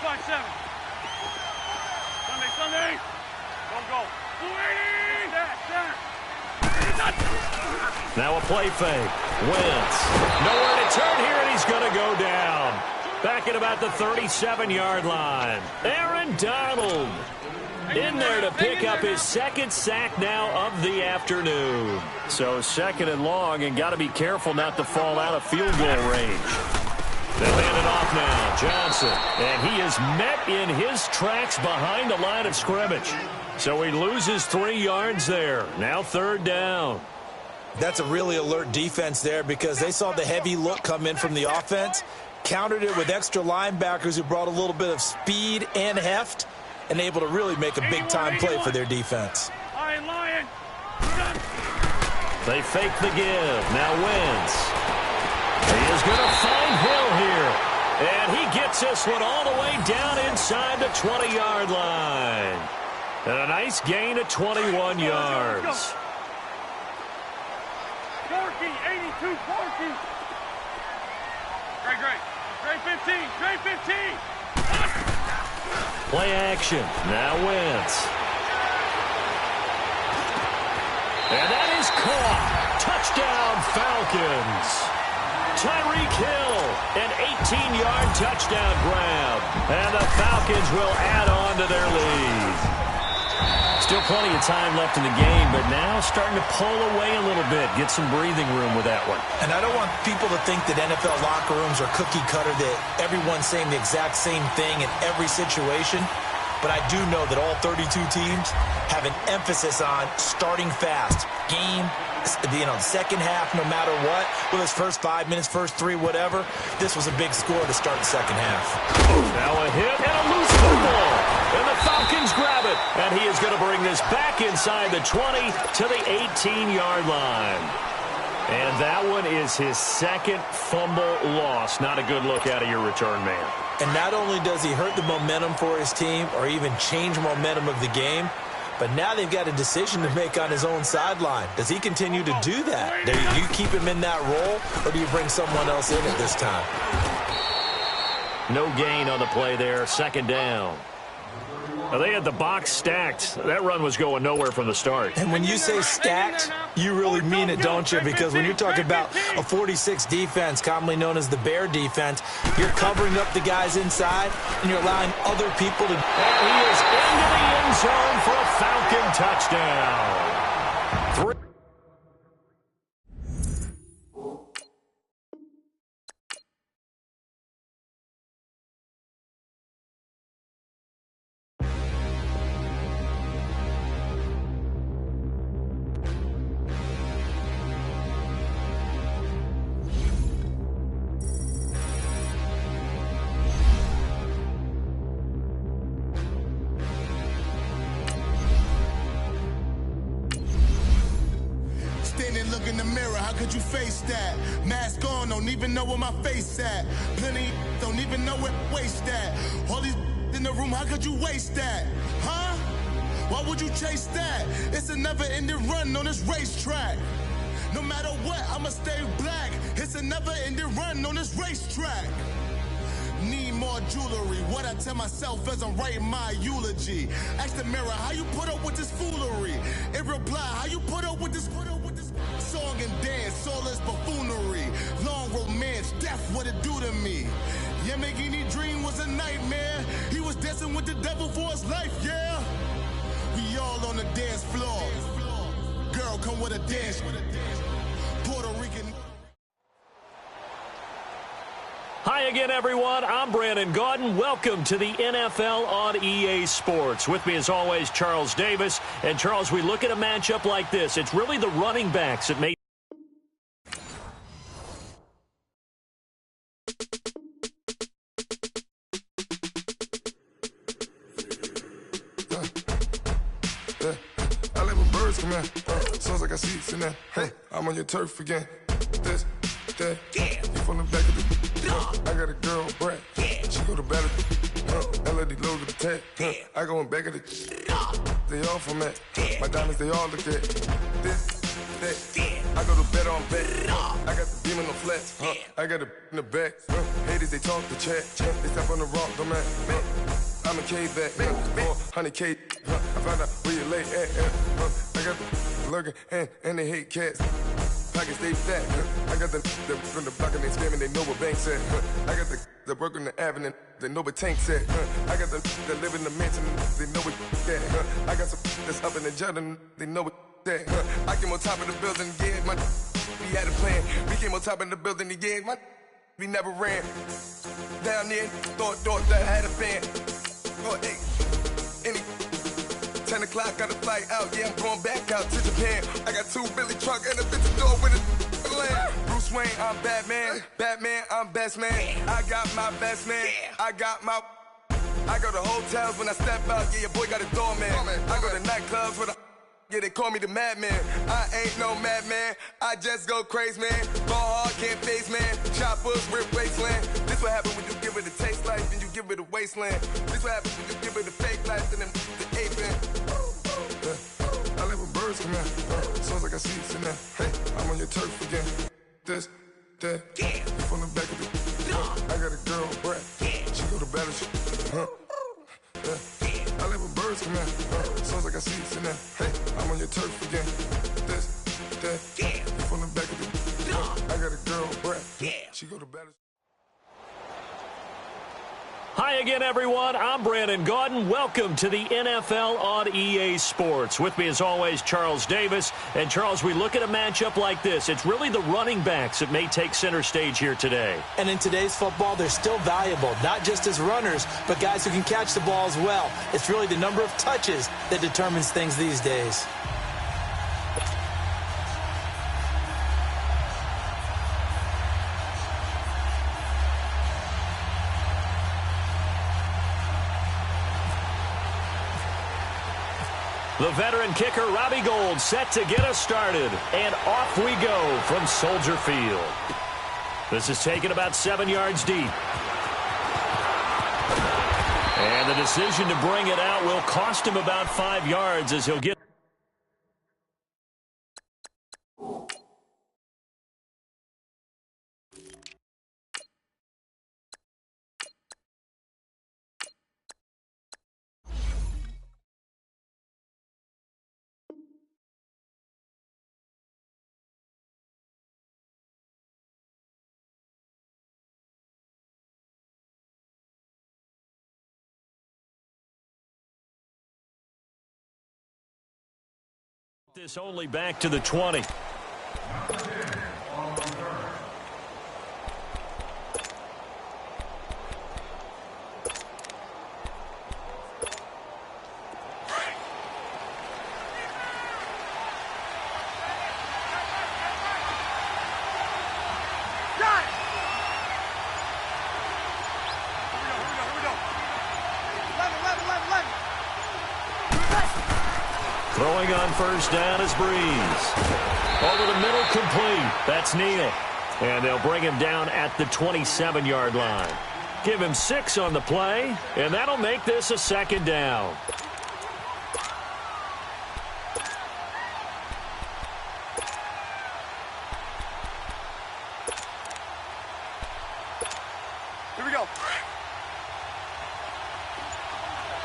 257. Sunday. Go. 280. Now a play fake. Wentz. Nowhere to turn here, and he's going to go down. Back at about the 37-yard line. Aaron Donald in there to pick up his second sack now of the afternoon. So second and long, and got to be careful not to fall out of field goal range. They'll hand it off now. Johnson. And he is met in his tracks behind the line of scrimmage. So he loses 3 yards there. Now third down. That's a really alert defense there because they saw the heavy look come in from the offense, countered it with extra linebackers who brought a little bit of speed and heft, and able to really make a big-time play for their defense. They fake the give. Now Wentz. He is going to find Hill here. And he gets this one all the way down inside the 20-yard line. And a nice gain of 21 yards. Corky, 82, Corky. Great 15, great 15. Play action. Now Wentz. And that is caught. Touchdown, Falcons. Tyreek Hill, an 18-yard touchdown grab. And the Falcons will add on to their lead. Still plenty of time left in the game, but now starting to pull away a little bit. Get some breathing room with that one. And I don't want people to think that NFL locker rooms are cookie cutter, that everyone's saying the exact same thing in every situation. But I do know that all 32 teams have an emphasis on starting fast. Game, second half, no matter what. Whether it's first 5 minutes, first 3, whatever. This was a big score to start the second half. Now a hit and a loose football. And the Falcons grab it. And he is going to bring this back inside the 20 to the 18-yard line. And that one is his second fumble loss. Not a good look out of your return man. And not only does he hurt the momentum for his team or even change momentum of the game, but now they've got a decision to make on his own sideline. Does he continue to do that? Do you keep him in that role, or do you bring someone else in at this time? No gain on the play there. Second down. Now they had the box stacked. That run was going nowhere from the start. And when you say stacked, you really mean it, don't you? Because when you're talking about a 46 defense, commonly known as the Bear defense, you're covering up the guys inside, and you're allowing other people to... And he is into the end zone for a Falcon touchdown. 3. Look in the mirror, how could you face that? Mask on, don't even know where my face at. Plenty don't even know where waste at. All these in the room, how could you waste that? Huh? Why would you chase that? It's a never-ending run on this racetrack. No matter what, I'ma stay black. It's a never-ending run on this racetrack. Need more jewelry. What I tell myself as I'm writing my eulogy. Ask the mirror, how you put up with this foolery? It reply, how you put up with this song and dance, all this buffoonery. Long romance, death, what it do to me? Yamagini dream was a nightmare. He was dancing with the devil for his life, yeah. We all on the dance floor. Girl, come with a dance. Puerto Rican. Hi again, everyone. I'm Brandon Gaudin. Welcome to the NFL on EA Sports. With me, as always, Charles Davis. And, Charles, we look at a matchup like this. It's really the running backs that make... I let my birds come in. Sounds like I see seats in there. Hey, I'm on your turf again. This, that, you from the back of the... I got a girl, Brad. She go to battle. LED logo the tag. I go in back of the... They all from that. My diamonds, they all look at. This, that. I go to bet on bet. I got the beam in the flats. I got a in the back. Hey, ladies, they talk the chat. They step on the rock, the man. I'm a K-back, 400K. I found out where you lay at. I got the lurking and they hate cats. Pockets stay fat. I got the from the block and they scamming, they know what banks at. I got the work on the avenue, they know what tanks at. I got the live in the mansion, they know what that. I got some that's up in the Jordan, they know what that. I came on top of the building, yeah, we had a plan. We came on top of the building, yeah, we never ran. Down there, thought that I had a fan. Oh, hey, 10 o'clock, got a flight out, yeah, I'm going back out to Japan. I got 2 Billy truck and a bitch door with a land. Bruce Wayne, I'm Batman. Batman, I'm best man. I got my best man. I go to hotels when I step out, yeah, your boy got a doorman. I go to nightclubs with a, yeah, they call me the madman. I ain't no madman, I just go crazy, man. Ball hard, can't face, man. Choppers, rip wasteland. This what happen when you give it a taste life, then you give it a wasteland. This what happen when you give it a fake life, then the ape in. I live with birds come in. Sounds like I see it in there. Hey, I'm on your turf again. This, that, from the back of the. I got a girl, Brad. She go to battle. I live with birds come in. Sounds like I see it in there. Hey, I'm on your turf again. This, that, from the back of the. I got a girl, Brad. She go to battle. Hi again, everyone. I'm Brandon Gaudin. Welcome to the NFL on EA Sports. With me, as always, Charles Davis. And, Charles, we look at a matchup like this. It's really the running backs that may take center stage here today. And in today's football, they're still valuable, not just as runners, but guys who can catch the ball as well. It's really the number of touches that determines things these days. The veteran kicker, Robbie Gould, set to get us started. And off we go from Soldier Field. This is taken about 7 yards deep. And the decision to bring it out will cost him about 5 yards as he'll get. This only back to the 20. Throwing on first down is Breeze. Over the middle, complete. That's Neal. And they'll bring him down at the 27-yard line. Give him 6 on the play, and that'll make this a second down. Here we go.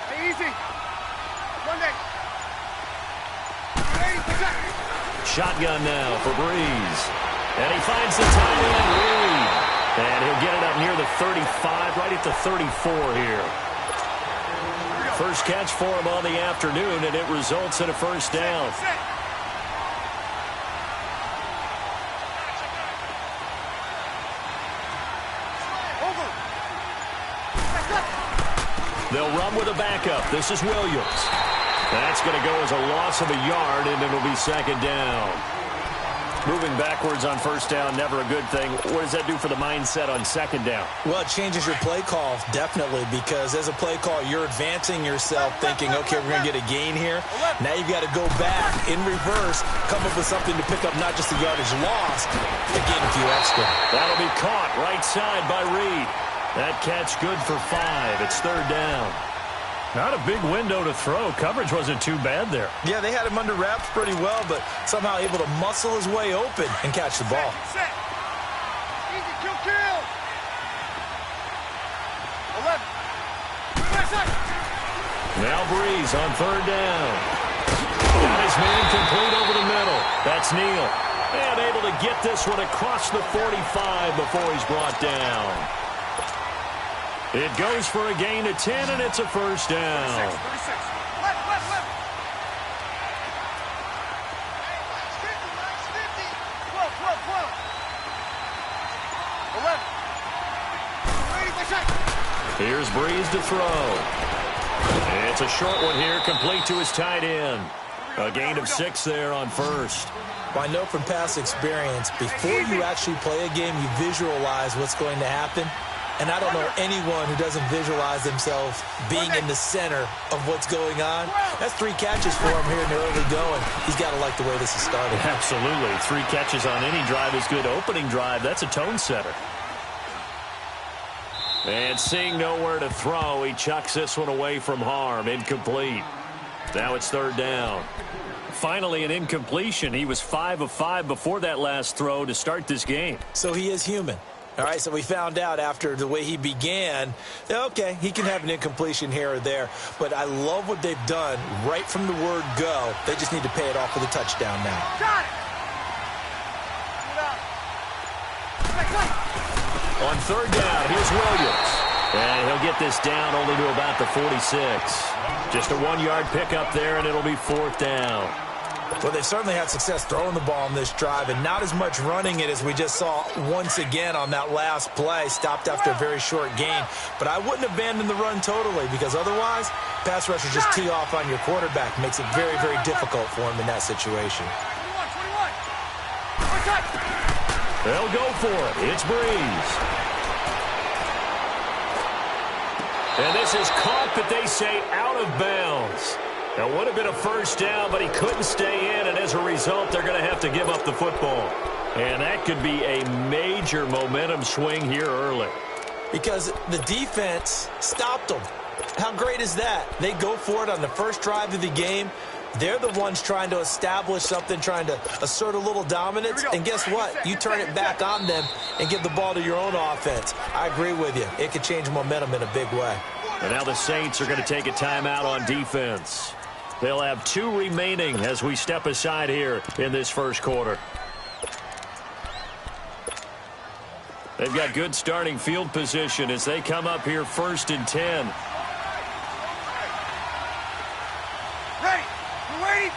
Hey, easy. One day. Shotgun now for Breeze. And he finds the tight end, Reed. And he'll get it up near the 35, right at the 34 here. First catch for him on the afternoon, and it results in a first down. They'll run with a backup. This is Williams. That's going to go as a loss of a yard, and it'll be second down. Moving backwards on first down, never a good thing. What does that do for the mindset on second down? Well, it changes your play call, definitely, because as a play call, you're advancing yourself thinking, okay, we're going to get a gain here. Now you've got to go back in reverse, come up with something to pick up not just the yardage lost, but gain a few extra. That'll be caught right side by Reed. That catch good for 5. It's third down. Not a big window to throw. Coverage wasn't too bad there. Yeah, they had him under wraps pretty well, but somehow able to muscle his way open and catch the ball. Set. Easy, kill. Now Breeze on third down. Got his man complete over the middle. That's Neal. And able to get this one across the 45 before he's brought down. It goes for a gain of 10, and it's a first down. 36. Left. 12. 11. Here's Breeze to throw. It's a short one here, complete to his tight end. A gain of 6 there on first. Well, I know from past experience, before you actually play a game, you visualize what's going to happen. And I don't know anyone who doesn't visualize themselves being in the center of what's going on. That's 3 catches for him here in the early going. He's got to like the way this is started. Absolutely. 3 catches on any drive is good. Opening drive, that's a tone setter. And seeing nowhere to throw, he chucks this one away from harm. Incomplete. Now it's third down. Finally an incompletion. He was 5 of 5 before that last throw to start this game. So he is human. All right, so we found out after the way he began, okay, he can have an incompletion here or there, but I love what they've done right from the word go. They just need to pay it off with a touchdown now. Got it. On third down, here's Williams. And he'll get this down only to about the 46. Just a 1-yard pickup there, and it'll be fourth down. Well, they've certainly had success throwing the ball on this drive, and not as much running it as we just saw once again on that last play. Stopped after a very short gain. But I wouldn't abandon the run totally, because otherwise, pass rushers just tee off on your quarterback. Makes it very, very difficult for him in that situation. 21. They'll go for it. It's Breeze. And this is caught, but they say out of bounds. That would have been a first down, but he couldn't stay in, and as a result, they're going to have to give up the football. And that could be a major momentum swing here early. Because the defense stopped them. How great is that? They go for it on the first drive of the game. They're the ones trying to establish something, trying to assert a little dominance. And guess what? You turn it back on them and give the ball to your own offense. I agree with you. It could change momentum in a big way. And now the Saints are going to take a timeout on defense. They'll have 2 remaining as we step aside here in this first quarter. They've got good starting field position as they come up here 1st and 10. Ready. We're waiting.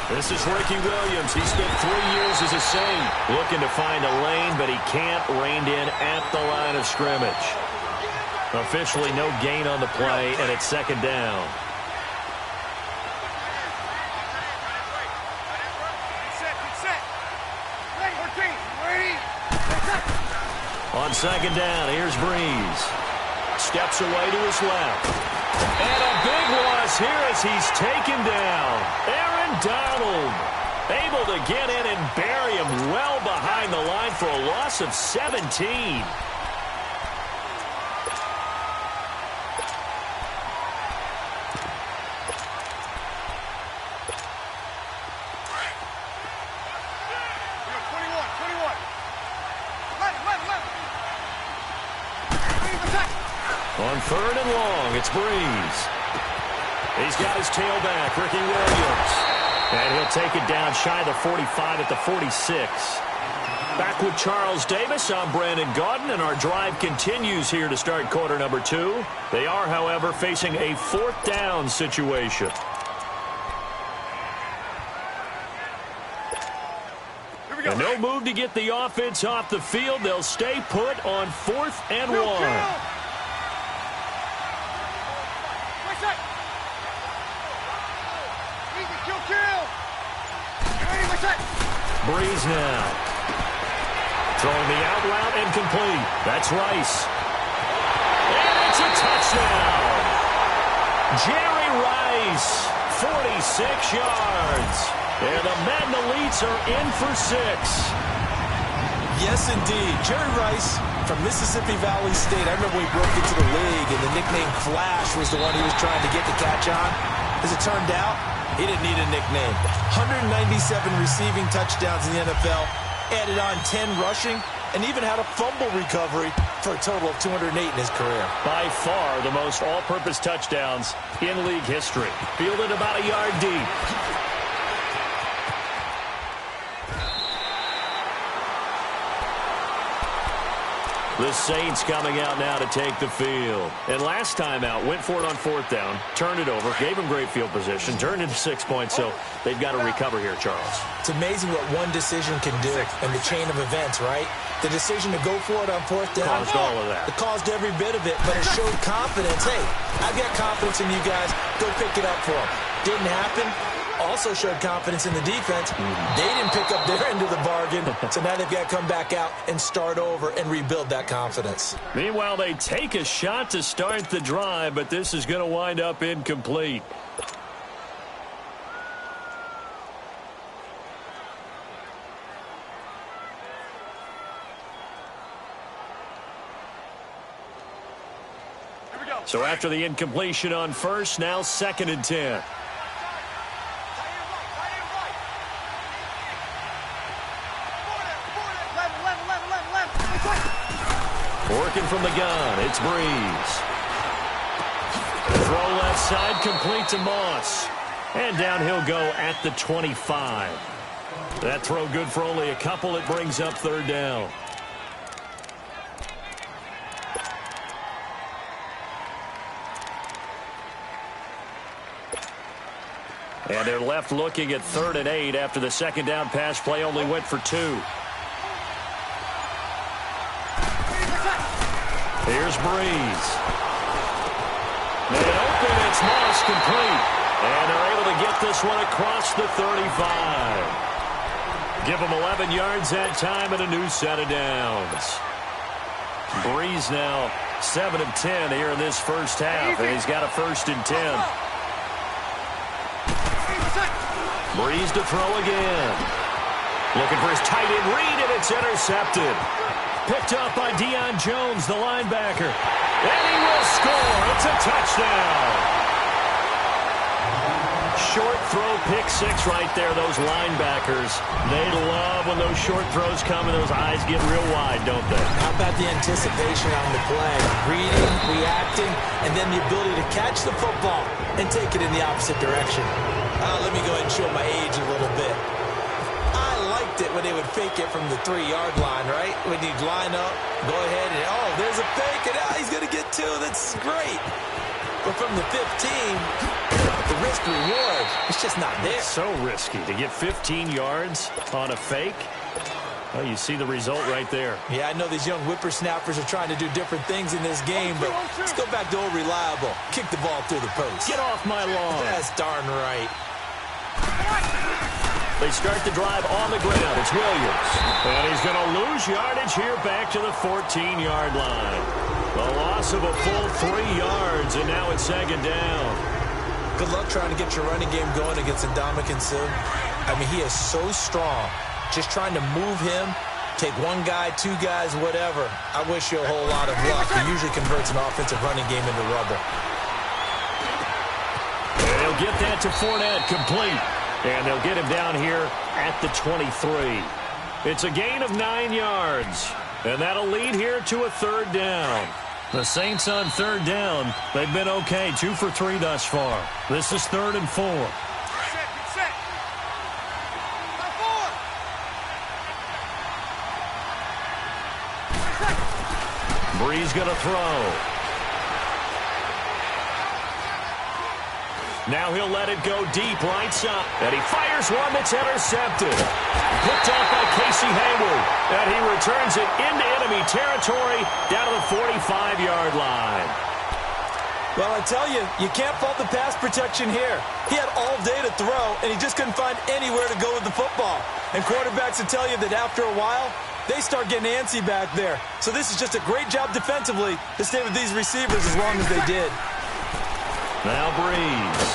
This is Ricky Williams. He spent 3 years as a Saint, looking to find a lane, but he can't rein in at the line of scrimmage. Officially no gain on the play, and it's second down. Set. Ready. On second down, here's Breeze. Steps away to his left. And a big loss here as he's taken down. Aaron Donald able to get in and bury him well behind the line for a loss of 17. On third and long, it's Breeze. He's got his tailback, Ricky Williams. And he'll take it down shy of the 45 at the 46. Back with Charles Davis, I'm Brandon Gaudin, and our drive continues here to start quarter number 2. They are, however, facing a 4th down situation. And no move to get the offense off the field. They'll stay put on 4th and 1. Breeze now. Throwing the out route and complete. That's Rice. And it's a touchdown. Jerry Rice, 46 yards. And the Magnolites are in for 6. Yes, indeed. Jerry Rice from Mississippi Valley State. I remember when he broke into the league, and the nickname Flash was the one he was trying to get the catch on. As it turned out, he didn't need a nickname. 197 receiving touchdowns in the NFL. Added on 10 rushing. and even had a fumble recovery for a total of 208 in his career. By far the most all-purpose touchdowns in league history. Fielded about a yard deep. The Saints coming out now to take the field. And last time out, went for it on 4th down, turned it over, gave them great field position, turned into 6 points, so they've got to recover here, Charles. It's amazing what one decision can do in the chain of events, right? The decision to go for it on 4th down. Caused all of that. It caused every bit of it, but it showed confidence. Hey, I've got confidence in you guys. Go pick it up for them. Didn't happen. Also showed confidence in the defense. They didn't pick up their end of the bargain, so now they've got to come back out and start over and rebuild that confidence. Meanwhile, they take a shot to start the drive, but this is going to wind up incomplete. So after the incompletion on first, now 2nd and 10. Working from the gun, it's Breeze. Throw left side, complete to Moss. And down he'll go at the 25. That throw good for only a couple. It brings up 3rd down. And they're left looking at 3rd and 8 after the 2nd down pass play only went for 2. Here's Breeze. Man open, it's Moss, complete. And they're able to get this one across the 35. Give them 11 yards that time and a new set of downs. Breeze now 7 of 10 here in this first half, and he's got a 1st and 10. Breeze to throw again. Looking for his tight end read, and it's intercepted. Picked up by Deion Jones, the linebacker. And he will score. It's a touchdown. Short throw, pick 6 right there. Those linebackers, they love when those short throws come and those eyes get real wide, don't they? How about the anticipation on the play? Reading, reacting, and then the ability to catch the football and take it in the opposite direction. Let me go ahead and show my age a little bit. I liked it when they would fake it from the 3-yard line, right? When you'd line up, go ahead and, oh, there's a fake, and he's going to get 2. That's great. But from the 15, the risk-reward, it's just not there. So risky to get 15 yards on a fake. Well, you see the result right there. Yeah, I know these young whippersnappers are trying to do different things in this game, but let's go back to old reliable. Kick the ball through the post. Get off my lawn. That's darn right. They start the drive on the ground. It's Williams. And he's going to lose yardage here back to the 14-yard line. A loss of a full 3 yards, and now it's 2nd down. Good luck trying to get your running game going against Ndamukong Suh. I mean, he is so strong. Just trying to move him, take 1 guy, 2 guys, whatever. I wish you a whole lot of luck. He usually converts an offensive running game into rubble. And he'll get that to Fournette, complete. And they'll get him down here at the 23. It's a gain of 9 yards. And that'll lead here to a 3rd down. The Saints on 3rd down. They've been okay, 2 for 3 thus far. This is 3rd and 4. Set. Breeze going to throw. Now he'll let it go deep right side. And he fires one that's intercepted. Picked off by Casey Hayward. And he returns it into enemy territory down to the 45-yard line. Well, I tell you, you can't fault the pass protection here. He had all day to throw, and he just couldn't find anywhere to go with the football. And quarterbacks will tell you that after a while, they start getting antsy back there. So this is just a great job defensively to stay with these receivers as long as they did. Now Breeze.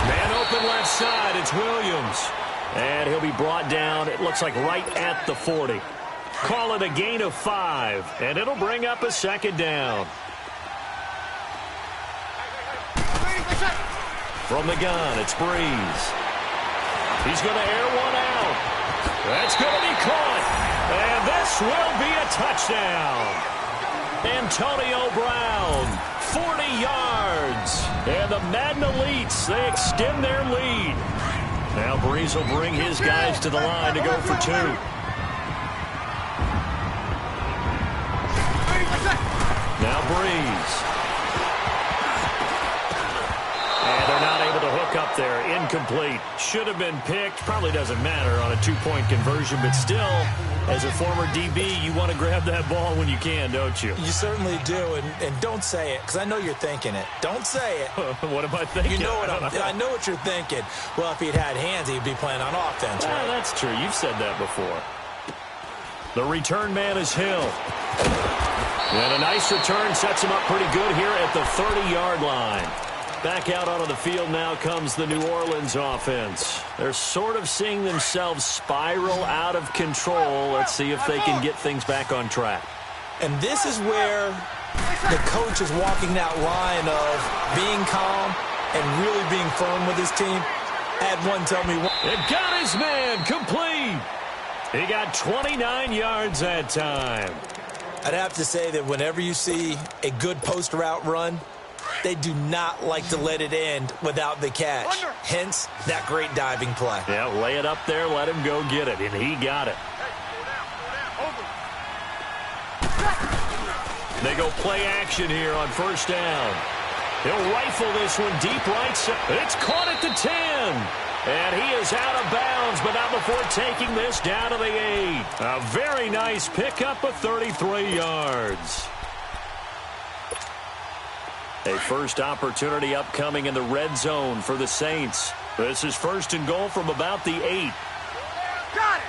Man open left side. It's Williams. And he'll be brought down, it looks like right at the 40. Call it a gain of 5. And it'll bring up a 2nd down. From the gun, it's Breeze. He's going to air one out. That's going to be caught. And this This will be a touchdown. Antonio Brown, 40 yards. And the Madden Elites, they extend their lead. Now Breeze will bring his guys to the line to go for two. Now Breeze. And they're not able to hook up there. Incomplete. Should have been picked. Probably doesn't matter on a two-point conversion, but still, as a former DB, you want to grab that ball when you can, don't you? You certainly do, and don't say it, because I know you're thinking it. Don't say it. What am I thinking? You know what I know what you're thinking. Well, if he'd had hands, he'd be playing on offense, right? That's true. You've said that before. The return man is Hill. And a nice return sets him up pretty good here at the 30-yard line. Back out onto the field now comes the New Orleans offense. They're sort of seeing themselves spiral out of control. Let's see if they can get things back on track. And this is where the coach is walking that line of being calm and really being firm with his team. I had one tell me one. It got his man complete. He got 29 yards that time. I'd have to say that whenever you see a good post route run, they do not like to let it end without the catch. Hence, that great diving play. Yeah, lay it up there, let him go get it, and he got it. They go play action here on first down. He'll rifle this one deep right side. It's caught at the 10. And he is out of bounds, but not before taking this down to the 8. A very nice pickup of 33 yards. A first opportunity upcoming in the red zone for the Saints. This is first and goal from about the 8. Got it.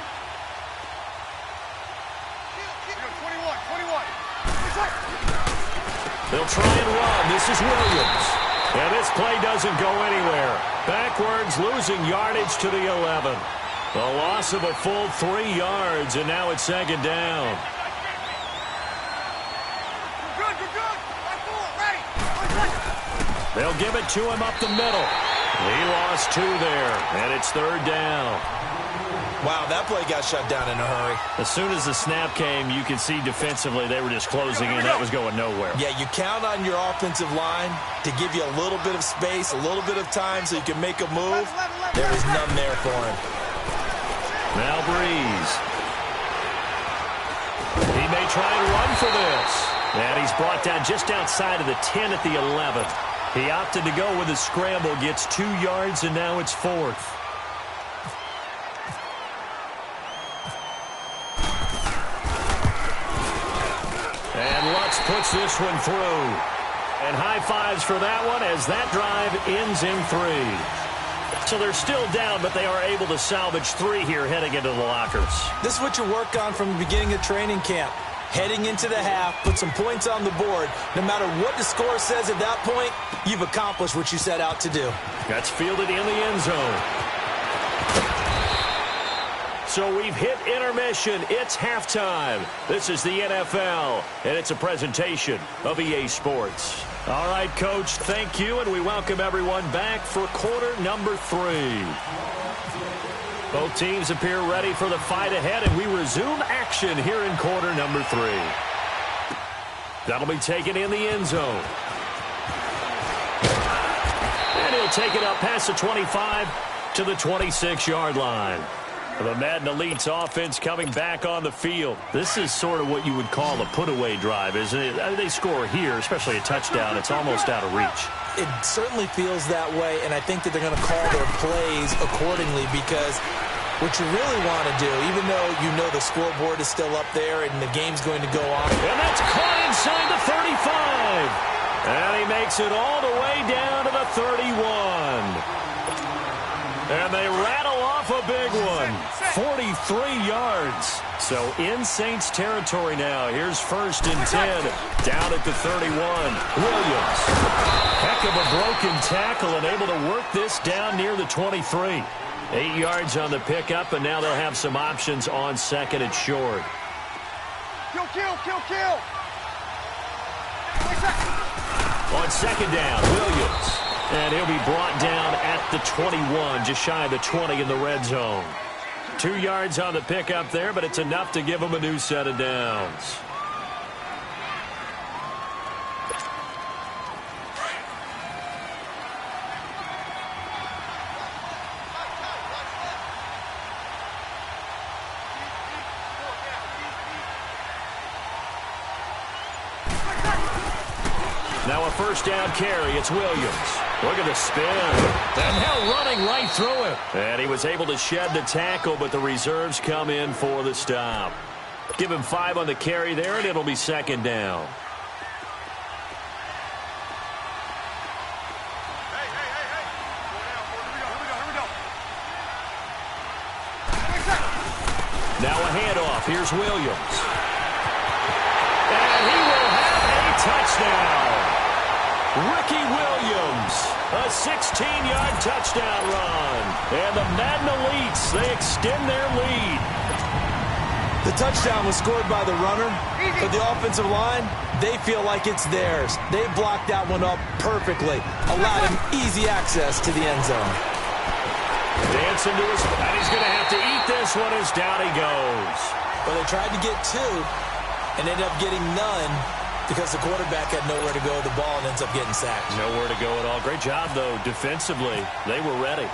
21. They'll try and run. This is Williams. And this play doesn't go anywhere. Backwards, losing yardage to the 11. A loss of a full 3 yards, and now it's second down. You're good. Ready. They'll give it to him up the middle. He lost 2 there, and it's third down. Wow, that play got shut down in a hurry. As soon as the snap came, you could see defensively they were just closing in. That was going nowhere. Yeah, you count on your offensive line to give you a little bit of space, a little bit of time so you can make a move. There was none there for him. Now Breeze. He may try and run for this. And he's brought down just outside of the 10 at the 11. He opted to go with a scramble, gets 2 yards, and now it's fourth. And Lutz puts this one through. And high fives for that one as that drive ends in 3. So they're still down, but they are able to salvage 3 here heading into the lockers. This is what you work on from the beginning of training camp. Heading into the half, put some points on the board. No matter what the score says at that point, you've accomplished what you set out to do. That's fielded in the end zone. So we've hit intermission. It's halftime. This is the NFL, and it's a presentation of EA Sports. All right, Coach, thank you, and we welcome everyone back for quarter number 3. Both teams appear ready for the fight ahead, and we resume action here in quarter number 3. That'll be taken in the end zone. And he'll take it up past the 25 to the 26-yard line. The Madden Elites offense coming back on the field. This is sort of what you would call a put-away drive, isn't it? They score here, especially a touchdown. It's almost out of reach. It certainly feels that way, and I think that they're going to call their plays accordingly because what you really want to do, even though you know the scoreboard is still up there and the game's going to go on. And that's caught inside the 35. And he makes it all the way down to the 31. And they rattle off a big one. 43 yards. So in Saints territory now. Here's first and 10. Down at the 31. Williams. Heck of a broken tackle and able to work this down near the 23. 8 yards on the pickup, and now they'll have some options on second and short. Kill. On second down, Williams. And he'll be brought down at the 21, just shy of the 20 in the red zone. 2 yards on the pickup there, but it's enough to give them a new set of downs. Now a first down carry. It's Williams. Look at the spin. And now running right through it. And he was able to shed the tackle, but the reserves come in for the stop. Give him 5 on the carry there, and it'll be second down. Now a handoff. Here's Williams. And he will have a touchdown. Ricky Williams, a 16-yard touchdown run. And the Madden Elites, they extend their lead. The touchdown was scored by the runner, but the offensive line, they feel like it's theirs. They blocked that one up perfectly, allowed him easy access to the end zone. Dancing to his, and he's going to have to eat this one as down he goes. Well, they tried to get 2 and ended up getting none, because the quarterback had nowhere to go with the ball and ends up getting sacked. Nowhere to go at all. Great job, though, defensively. They were ready.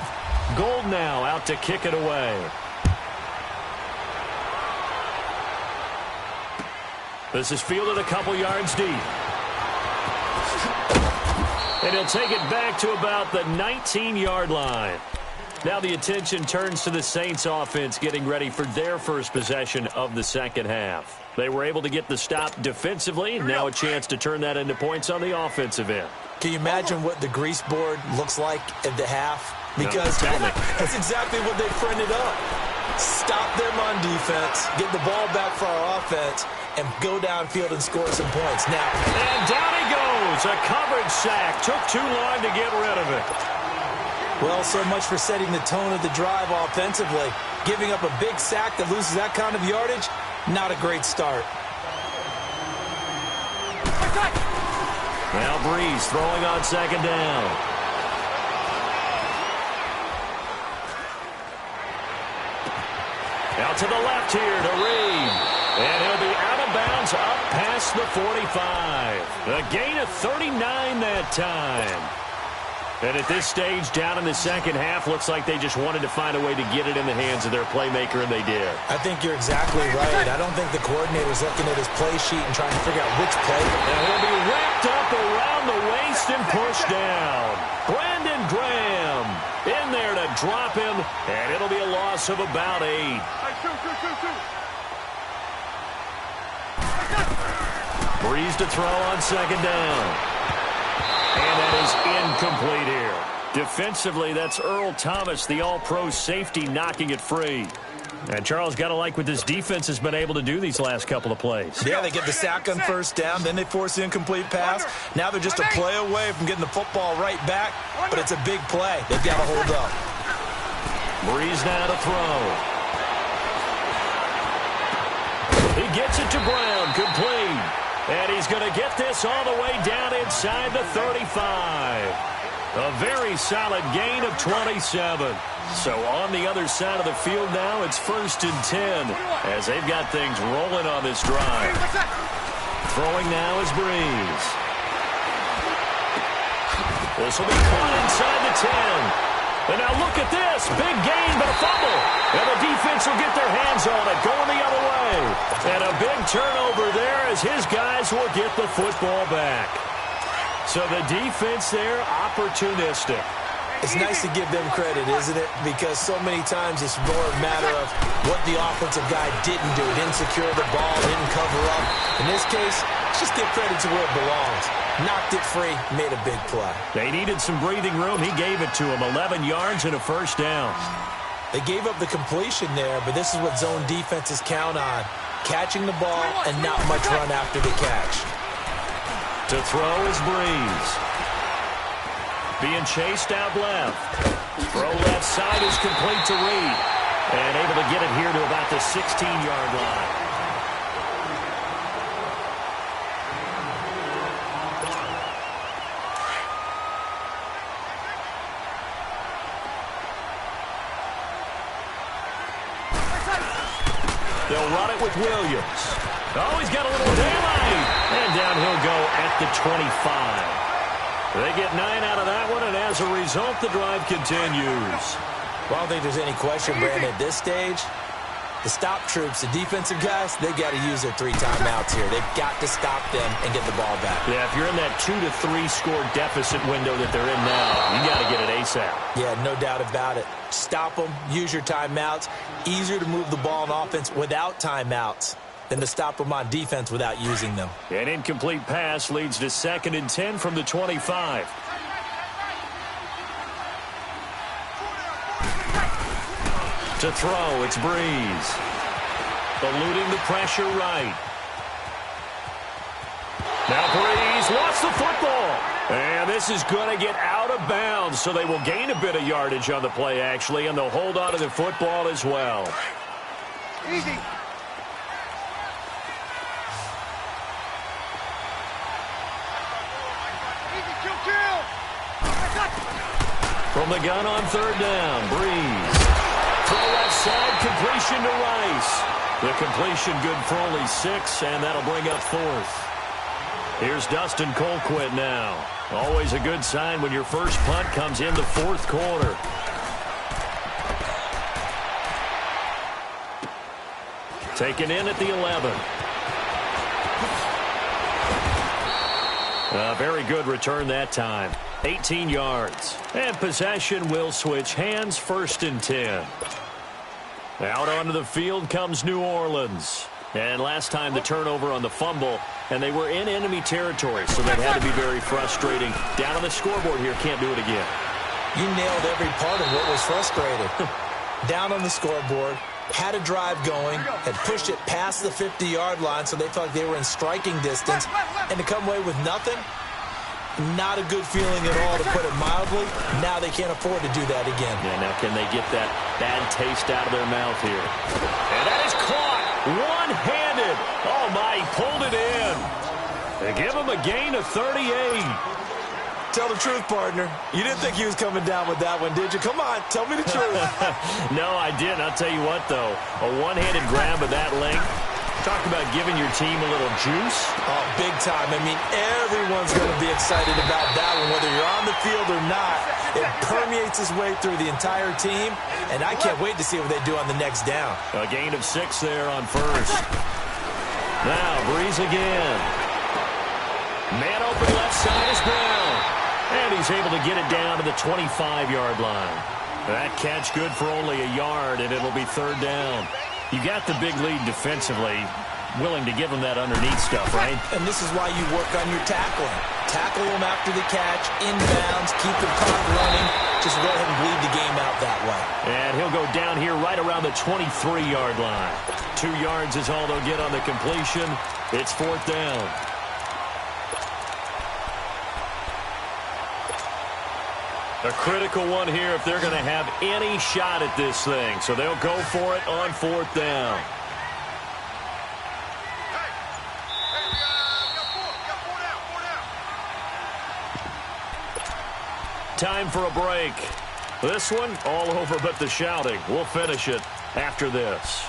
Gold now out to kick it away. This is fielded a couple yards deep. And he'll take it back to about the 19-yard line. Now the attention turns to the Saints offense getting ready for their first possession of the second half. They were able to get the stop defensively. Now a chance to turn that into points on the offensive end. Can you imagine what the grease board looks like at the half? Because that's exactly what they printed up. Stop them on defense, get the ball back for our offense, and go downfield and score some points. Now, and down he goes. A coverage sack. Took too long to get rid of it. Well, so much for setting the tone of the drive offensively. Giving up a big sack that loses that kind of yardage, not a great start. Now Breeze throwing on second down. Out to the left here to Reed. And he'll be out of bounds up past the 45. A gain of 39 that time. And at this stage, down in the second half, looks like they just wanted to find a way to get it in the hands of their playmaker, and they did. I think you're exactly right. I don't think the coordinator's looking at his play sheet and trying to figure out which play. And he'll be wrapped up around the waist and pushed down. Brandon Graham in there to drop him, and it'll be a loss of about 8. Breeze to throw on second down. And that is incomplete here. Defensively, that's Earl Thomas, the all-pro safety, knocking it free. And Charles, got to like what this defense has been able to do these last couple of plays. Yeah, they get the sack on first down, then they force the incomplete pass. Now they're just a play away from getting the football right back, but it's a big play. They've got to hold up. Breeze now to throw. He gets it to Brown, complete. And he's going to get this all the way down inside the 35. A very solid gain of 27. So on the other side of the field now, it's 1st and 10 as they've got things rolling on this drive. Throwing now is Breeze. This will be caught inside the 10. And now look at this. Big gain, but a fumble. And the defense will get their hands on it, going the other way. And a big turnover there as his guys will get the football back. So the defense there, opportunistic. It's nice to give them credit, isn't it? Because so many times it's more a matter of what the offensive guy didn't do. Didn't secure the ball, didn't cover up. In this case, just give credit to where it belongs. Knocked it free, made a big play. They needed some breathing room. He gave it to him. 11 yards and a first down. They gave up the completion there, but this is what zone defenses count on. Catching the ball and not much run after the catch. To throw is Breeze. Being chased out left. Throw left side is complete to Reed. And able to get it here to about the 16-yard line. They'll run it with Williams. Oh, he's got a little daylight. And down he'll go at the 25. They get 9 out of that one, and as a result, the drive continues. Well, I don't think there's any question, Brandon, at this stage. The stop troops, the defensive guys, they got to use their 3 timeouts here. They've got to stop them and get the ball back. Yeah, if you're in that 2 to 3 score deficit window that they're in now, you got to get it ASAP. Yeah, no doubt about it. Stop them, use your timeouts. Easier to move the ball on offense without timeouts than to stop them on defense without using them. An incomplete pass leads to 2nd and 10 from the 25. To throw, it's Breeze. Eluding the pressure right. Now Breeze lost the football. And this is going to get out of bounds, so they will gain a bit of yardage on the play, actually, and they'll hold on to the football as well. Easy. Kill. From the gun on 3rd down, Breeze. Throw left side, completion to Rice. The completion good for only 6, and that'll bring up 4th. Here's Dustin Colquitt now. Always a good sign when your first punt comes in the 4th quarter. Taken in at the 11. A very good return that time. 18 yards. And possession will switch hands, 1st and 10. Out onto the field comes New Orleans. And last time the turnover on the fumble, and they were in enemy territory, so that had to be very frustrating. Down on the scoreboard here, can't do it again. You nailed every part of what was frustrating. Down on the scoreboard, had a drive going, had pushed it past the 50-yard line, so they felt like they were in striking distance, and to come away with nothing, not a good feeling at all, to put it mildly. Now they can't afford to do that again. Yeah, now can they get that bad taste out of their mouth here? And that is caught one-handed. Oh, my, he pulled it in. They give him a gain of 38. Tell the truth, partner. You didn't think he was coming down with that one, did you? Come on, tell me the truth. No, I didn't. I'll tell you what, though. A one-handed grab of that length. Talk about giving your team a little juice. Oh, big time. I mean, everyone's going to be excited about that one, whether you're on the field or not. It permeates its way through the entire team, and I can't wait to see what they do on the next down. A gain of 6 there on 1st. Now, Breeze again. Man open left side is Brown. And he's able to get it down to the 25-yard line. That catch good for only a yard, and it'll be 3rd down. You got the big lead defensively, willing to give them that underneath stuff, right? And this is why you work on your tackling. Tackle them after the catch, inbounds, keep the clock running. Just go ahead and bleed the game out that way. And he'll go down here right around the 23-yard line. 2 yards is all they'll get on the completion. It's 4th down. A critical one here if they're going to have any shot at this thing. So they'll go for it on 4th down. Time for a break. This one all over but the shouting. We'll finish it after this.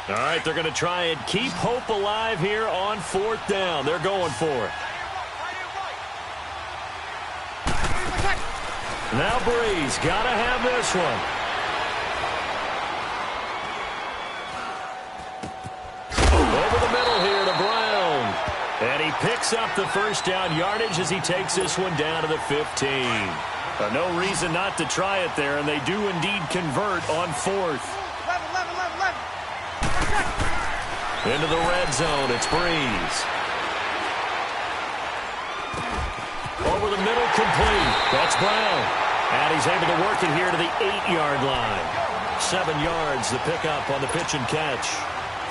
All right, they're going to try and keep hope alive here on 4th down. They're going for it. Now Breeze, got to have this one. Over the middle here to Brown. And he picks up the 1st down yardage as he takes this one down to the 15. No reason not to try it there, and they do indeed convert on 4th. 11. Into the red zone, it's Breeze. Over the middle, complete. That's Brown. And he's able to work it here to the 8-yard line. 7 yards, the pickup on the pitch and catch.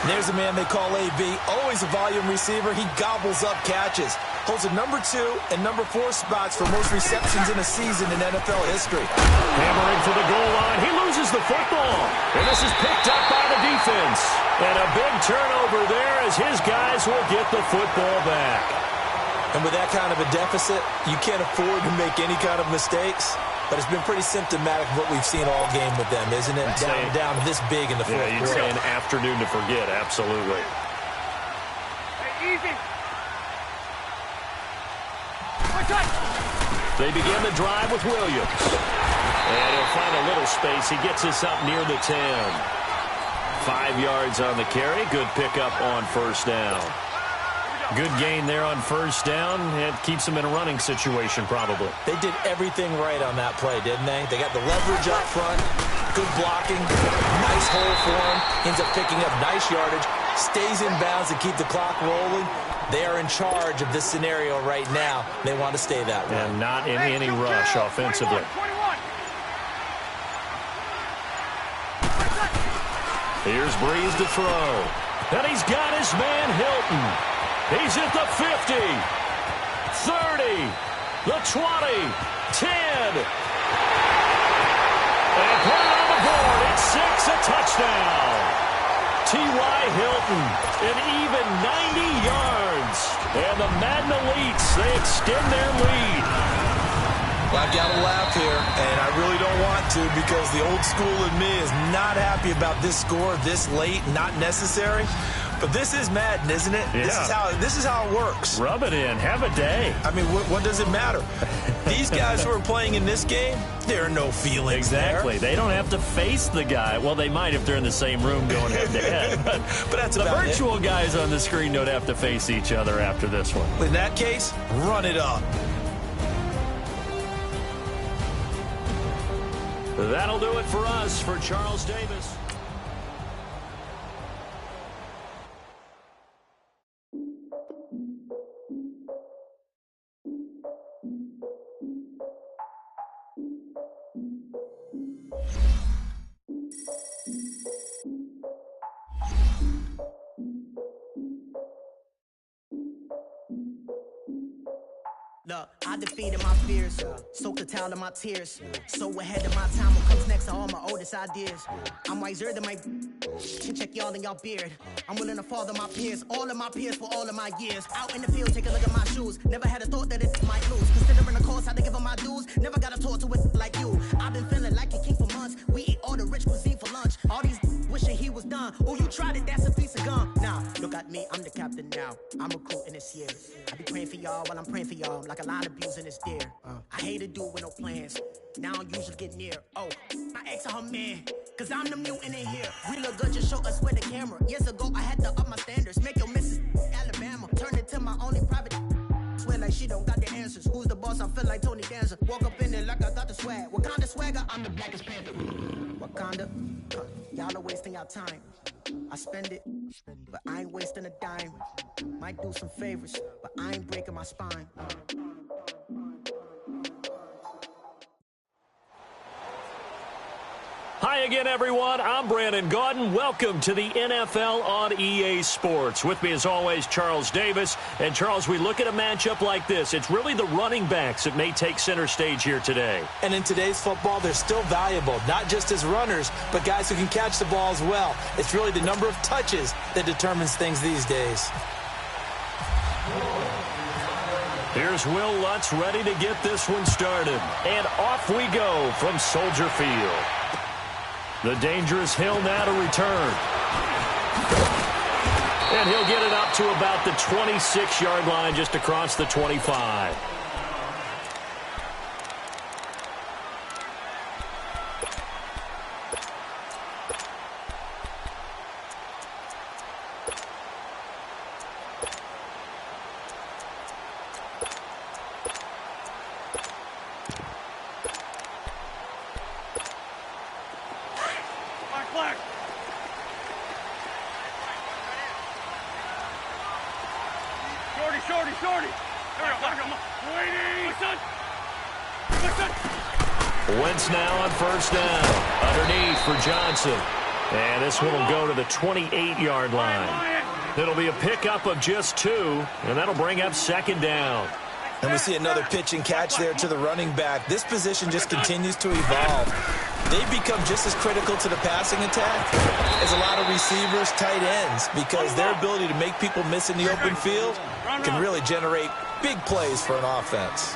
There's a man they call AB, always a volume receiver. He gobbles up catches. Holds a number 2 and number 4 spots for most receptions in a season in NFL history. Hammering for the goal line. He loses the football. And this is picked up by the defense. And a big turnover there as his guys will get the football back. And with that kind of a deficit, you can't afford to make any kind of mistakes. but it's been pretty symptomatic of what we've seen all game with them, isn't it? Down this big in the fourth quarter. You'd say an afternoon to forget, absolutely. Hey, easy. They begin the drive with Williams. And he'll find a little space. He gets us up near the 10. 5 yards on the carry. Good pickup on first down. Good gain there on first down. It keeps them in a running situation, probably. They did everything right on that play, didn't they? They got the leverage up front, good blocking, nice hole for him, ends up picking up nice yardage, stays in bounds to keep the clock rolling. They are in charge of this scenario right now. They want to stay that way. And not in any rush offensively. 21. Here's Breeze to throw. And he's got his man Hilton. He's at the 50, 30, the 20, 10. And put it on the board. It's 6, a touchdown. T.Y. Hilton, an even 90 yards. And the Madden Elites, they extend their lead. Well, I've got to laugh here, and I really don't want to because the old school in me is not happy about this score this late, not necessary. But this is Madden, isn't it? Yeah. This is how it works. Rub it in. Have a day. I mean, what does it matter? These guys who are playing in this game, there are no feelings Exactly. there. They don't have to face the guy. Well, they might if they're in the same room going head-to-head. But that's the about virtual guys on the screen don't have to face each other after this one. In that case, run it up. That'll do it for us. For Charles Davis. Look, I defeated my fears, soaked the towel in my tears. So ahead of my time, what comes next are all my oldest ideas. I'm wiser than my can check y'all in y'all beard. I'm willing to father my peers, all of my peers for all of my years. Out in the field, take a look at my shoes. Never had a thought that it might lose. Considering the cost, I had to give them my dues. Never got to talk to it like you. I've been feeling like a king for months. We eat all the rich cuisine for lunch. All these wishing he was done. Oh, you tried it, that's a piece of gum. Now, look at me, I'm the captain now. I'm recruiting this year. I be praying for y'all while I'm praying for y'all. Like a line abusing his deer. I hate to do it with no plans. Now I usually get near. Oh, my ex her man. Cause I'm the mutant in here. We look good, just show us where the camera. Years ago, I had to up my standards. Make your missus Alabama. Turn it to my only private. Swear like she don't got the answers. Who's the boss? I feel like Tony Danza. Walk up in there like I got the swag. What kind of swagger? I'm the blackest panther. Wakanda. Y'all are wasting your time. I spend it, but I ain't wasting a dime. Might do some favors, but I ain't breaking my spine. Hi again, everyone. I'm Brandon Gaudin. Welcome to the NFL on EA Sports. With me, as always, Charles Davis. And, Charles, we look at a matchup like this. It's really the running backs that may take center stage here today. And in today's football, they're still valuable, not just as runners, but guys who can catch the ball as well. It's really the number of touches that determines things these days. Here's Will Lutz ready to get this one started. And off we go from Soldier Field. The dangerous Hill now to return. And he'll get it up to about the 26-yard line, just across the 25. Shorty. Wentz now on first down. Underneath for Johnson. And this one will go to the 28-yard line. It'll be a pickup of just 2, and that'll bring up second down. And we see another pitch and catch there to the running back. This position just continues to evolve. They become just as critical to the passing attack as a lot of receivers, tight ends, because their ability to make people miss in the open field can really generate big plays for an offense.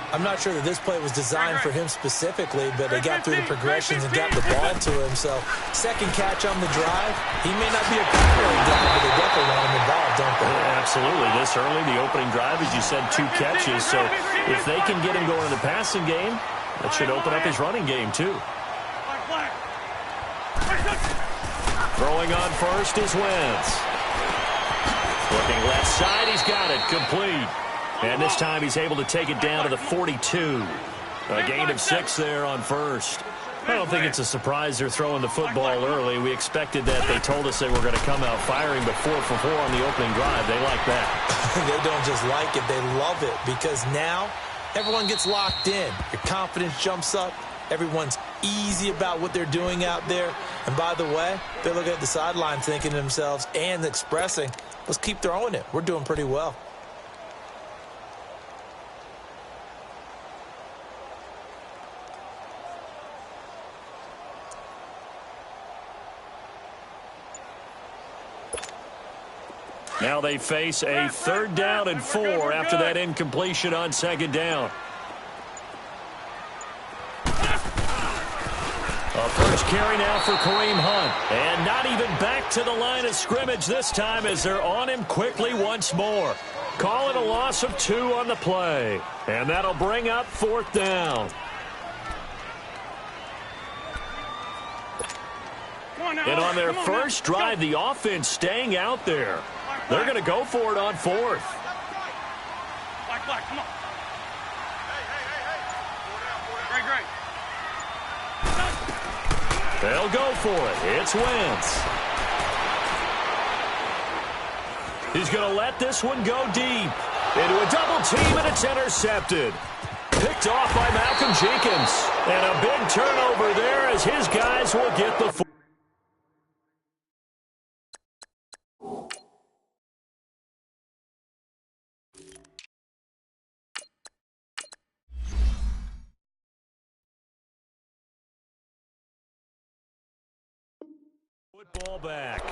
I'm not sure that this play was designed for him specifically, but they got through the progressions and got the ball to him. So, second catch on the drive. He may not be a primary guy, but they definitely want him involved, don't they? Yeah, absolutely. This early, the opening drive, as you said, 2 catches. So, if they can get him going in the passing game, that should open up his running game, too. Throwing on first is Wentz. Looking left side, he's got it. Complete. And this time he's able to take it down to the 42. A gain of 6 there on first. I don't think it's a surprise they're throwing the football early. We expected that. They told us they were going to come out firing, but 4 for 4 on the opening drive. They like that. They don't just like it, they love it, because now everyone gets locked in. Your confidence jumps up. Everyone's easy about what they're doing out there. And by the way, they're looking at the sideline thinking to themselves and expressing, let's keep throwing it. We're doing pretty well. Now they face a 3rd down and 4 after that incompletion on 2nd down. A first carry now for Kareem Hunt. And not even back to the line of scrimmage this time as they're on him quickly once more. Call it a loss of 2 on the play. And that'll bring up 4th down. And on their first drive, the offense staying out there. They're going to go for it on 4th. Come on. Great. They'll go for it. It's Wentz. He's going to let this one go deep. Into a double team, and it's intercepted. Picked off by Malcolm Jenkins. And a big turnover there as his guys will get the football back.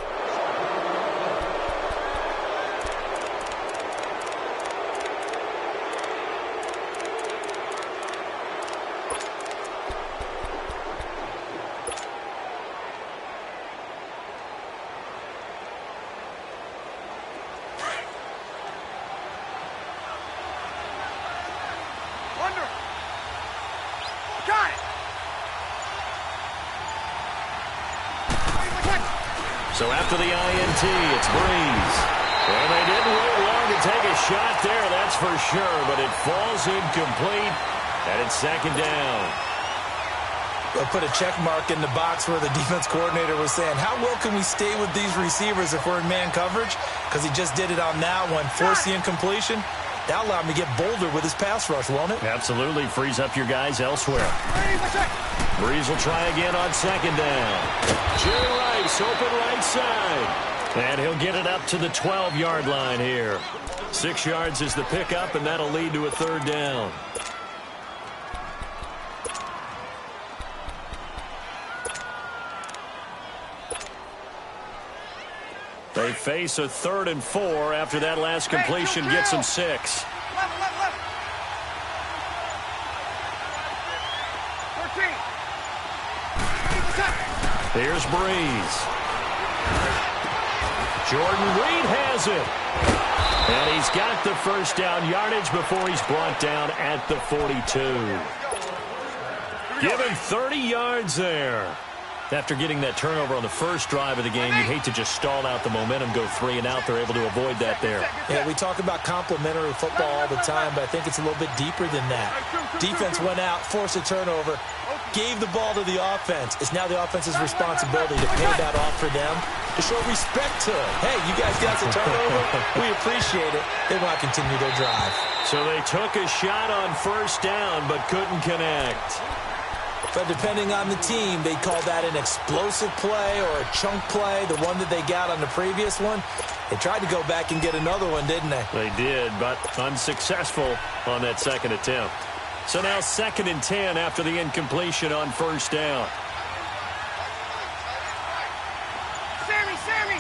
Got it. So after the INT, it's Breeze. And they didn't wait long to take a shot there, that's for sure, but it falls incomplete, and it's 2nd down. They'll put a check mark in the box where the defense coordinator was saying, how well can we stay with these receivers if we're in man coverage? Because he just did it on that one, forced the incompletion. That'll allow him to get bolder with his pass rush, won't it? Absolutely, frees up your guys elsewhere. Breeze will try again on 2nd down. Jerry Rice, open right side. And he'll get it up to the 12-yard line here. 6 yards is the pickup, and that'll lead to a 3rd down. They face a 3rd and 4 after that last completion gets them 6. Here's Breeze. Jordan Reed has it. And he's got the first down yardage before he's brought down at the 42. Given 30 yards there. After getting that turnover on the first drive of the game, you'd hate to just stall out the momentum, go 3 and out. They're able to avoid that there. Yeah, we talk about complementary football all the time, but I think it's a little bit deeper than that. Defense went out, forced a turnover, gave the ball to the offense. It's now the offense's responsibility to pay that off for them, to show respect to it. Hey, you guys got the turnover. We appreciate it. They want to continue their drive. So they took a shot on first down, but couldn't connect. But depending on the team, they call that an explosive play or a chunk play, the one that they got on the previous one. They tried to go back and get another one, didn't they? They did, but unsuccessful on that second attempt. So now 2nd and 10 after the incompletion on first down. Sammy!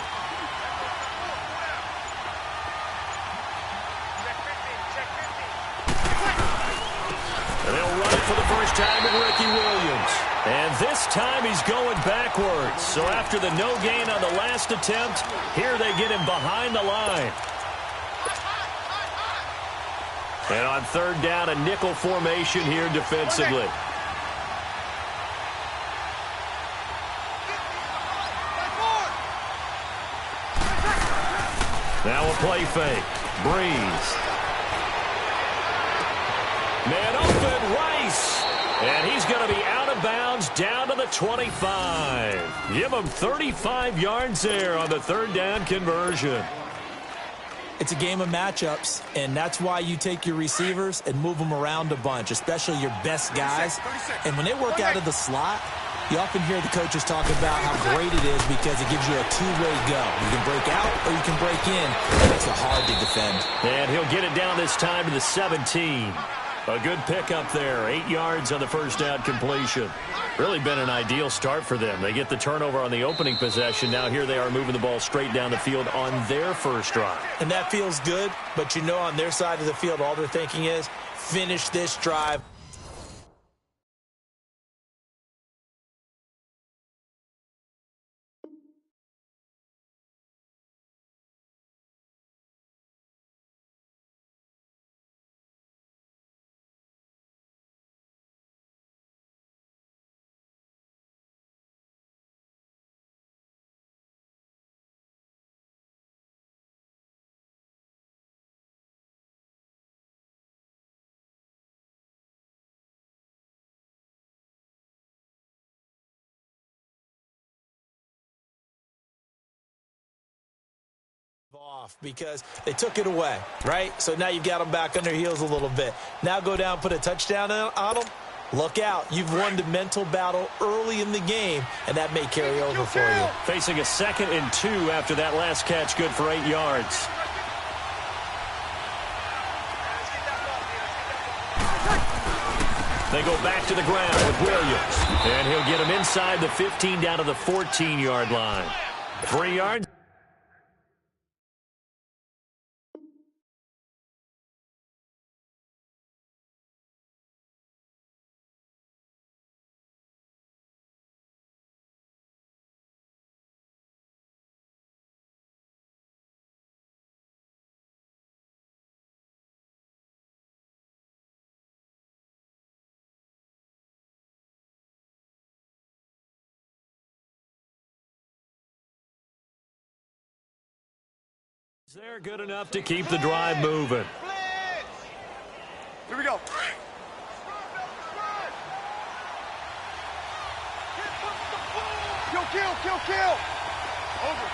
the first time with Ricky Williams. And this time he's going backwards. So after the no gain on the last attempt, here they get him behind the line. And on third down, a nickel formation here defensively. Now a play fake. Breeze. Man open, Rice. And he's going to be out of bounds down to the 25. Give him 35 yards there on the third down conversion. It's a game of matchups, and that's why you take your receivers and move them around a bunch, especially your best guys. And when they work out of the slot, you often hear the coaches talk about how great it is because it gives you a two-way go. You can break out or you can break in. It makes it hard to defend. And he'll get it down this time to the 17. A good pickup there. 8 yards on the first down completion. Really been an ideal start for them. They get the turnover on the opening possession. Now here they are moving the ball straight down the field on their first drive. And that feels good, but you know on their side of the field, all they're thinking is, finish this drive. Off because they took it away, right? So now you've got them back on their heels a little bit. Now go down, put a touchdown on them. Look out. You've won the mental battle early in the game, and that may carry over for you. Facing a 2nd and 2 after that last catch, good for 8 yards. They go back to the ground with Williams. And he'll get him inside the 15 down to the 14-yard line. 3 yards. They're good enough to keep the drive moving. Here we go. Kill. Over.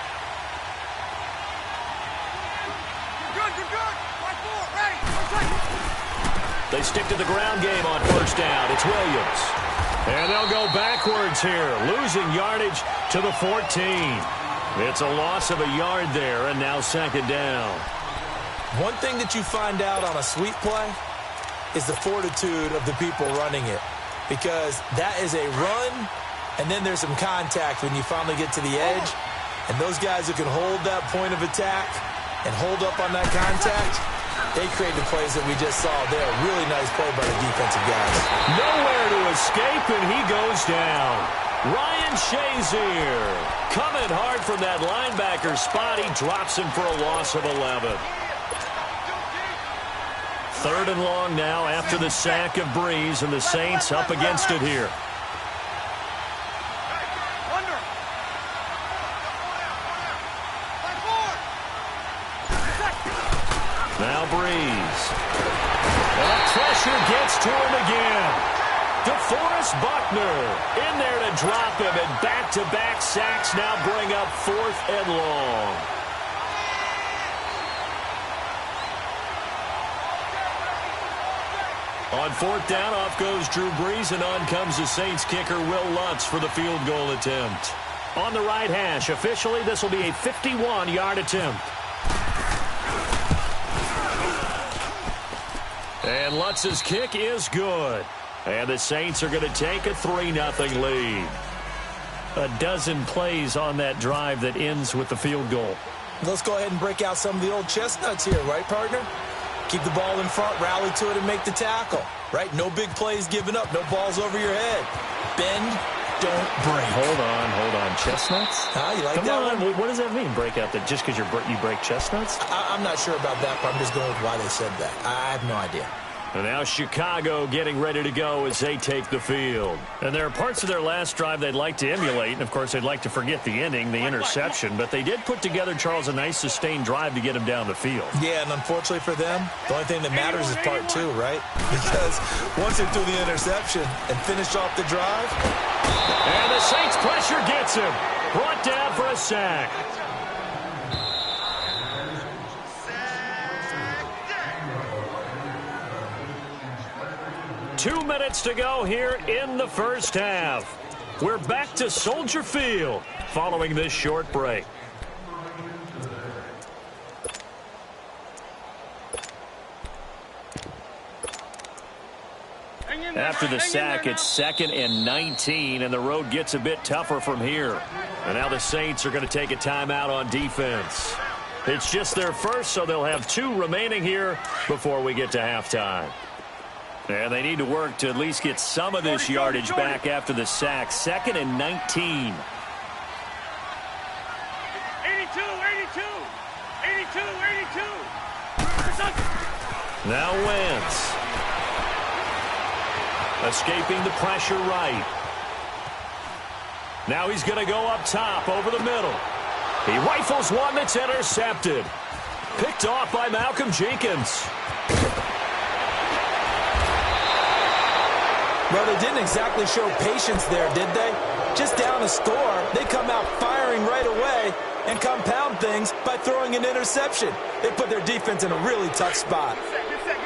You're good. Right forward, ready. They stick to the ground game on first down. It's Williams. And they'll go backwards here, losing yardage to the 14. It's a loss of a yard there, and now 2nd down. One thing that you find out on a sweep play is the fortitude of the people running it, because that is a run, and then there's some contact when you finally get to the edge, and those guys who can hold that point of attack and hold up on that contact, they create the plays that we just saw there. Really nice play by the defensive guys. Nowhere to escape, and he goes down. Ryan Shazier coming hard from that linebacker spot. He drops him for a loss of 11. 3rd and long now after the sack of Breeze, and the Saints up against it here. Now Breeze. And the pressure gets to him again. DeForest Buckner in there to drop him, and back-to-back sacks now bring up 4th and long. On 4th down, off goes Drew Brees, and on comes the Saints kicker Will Lutz for the field goal attempt. On the right hash, officially this will be a 51-yard attempt. And Lutz's kick is good. And the Saints are going to take a 3-0 lead. A dozen plays on that drive that ends with the field goal. Let's go ahead and break out some of the old chestnuts here, right, partner? Keep the ball in front, rally to it, and make the tackle. Right? No big plays given up. No balls over your head. Bend, don't break. Hold on. Chestnuts? You like Come that on. one? What does that mean, break out? That just because you break chestnuts? I'm not sure about that, but I'm just going with why they said that. I have no idea. And now Chicago getting ready to go as they take the field. And there are parts of their last drive they'd like to emulate. And, of course, they'd like to forget the ending, the interception. But they did put together, Charles, a nice sustained drive to get him down the field. Yeah, and unfortunately for them, the only thing that matters is part two, right? Because once they threw the interception and finished off the drive. And the Saints pressure gets him. Brought down for a sack. 2 minutes to go here in the first half. We're back to Soldier Field following this short break. After the sack, it's 2nd and 19, and the road gets a bit tougher from here. And now the Saints are going to take a timeout on defense. It's just their first, so they'll have 2 remaining here before we get to halftime. And they need to work to at least get some of this yardage back after the sack. 2nd and 19. 82. Now Wentz. Escaping the pressure right. Now he's going to go up top over the middle. He rifles one that's intercepted. Picked off by Malcolm Jenkins. Well, they didn't exactly show patience there, did they? Just down a score, they come out firing right away and compound things by throwing an interception. They put their defense in a really tough spot. Good set.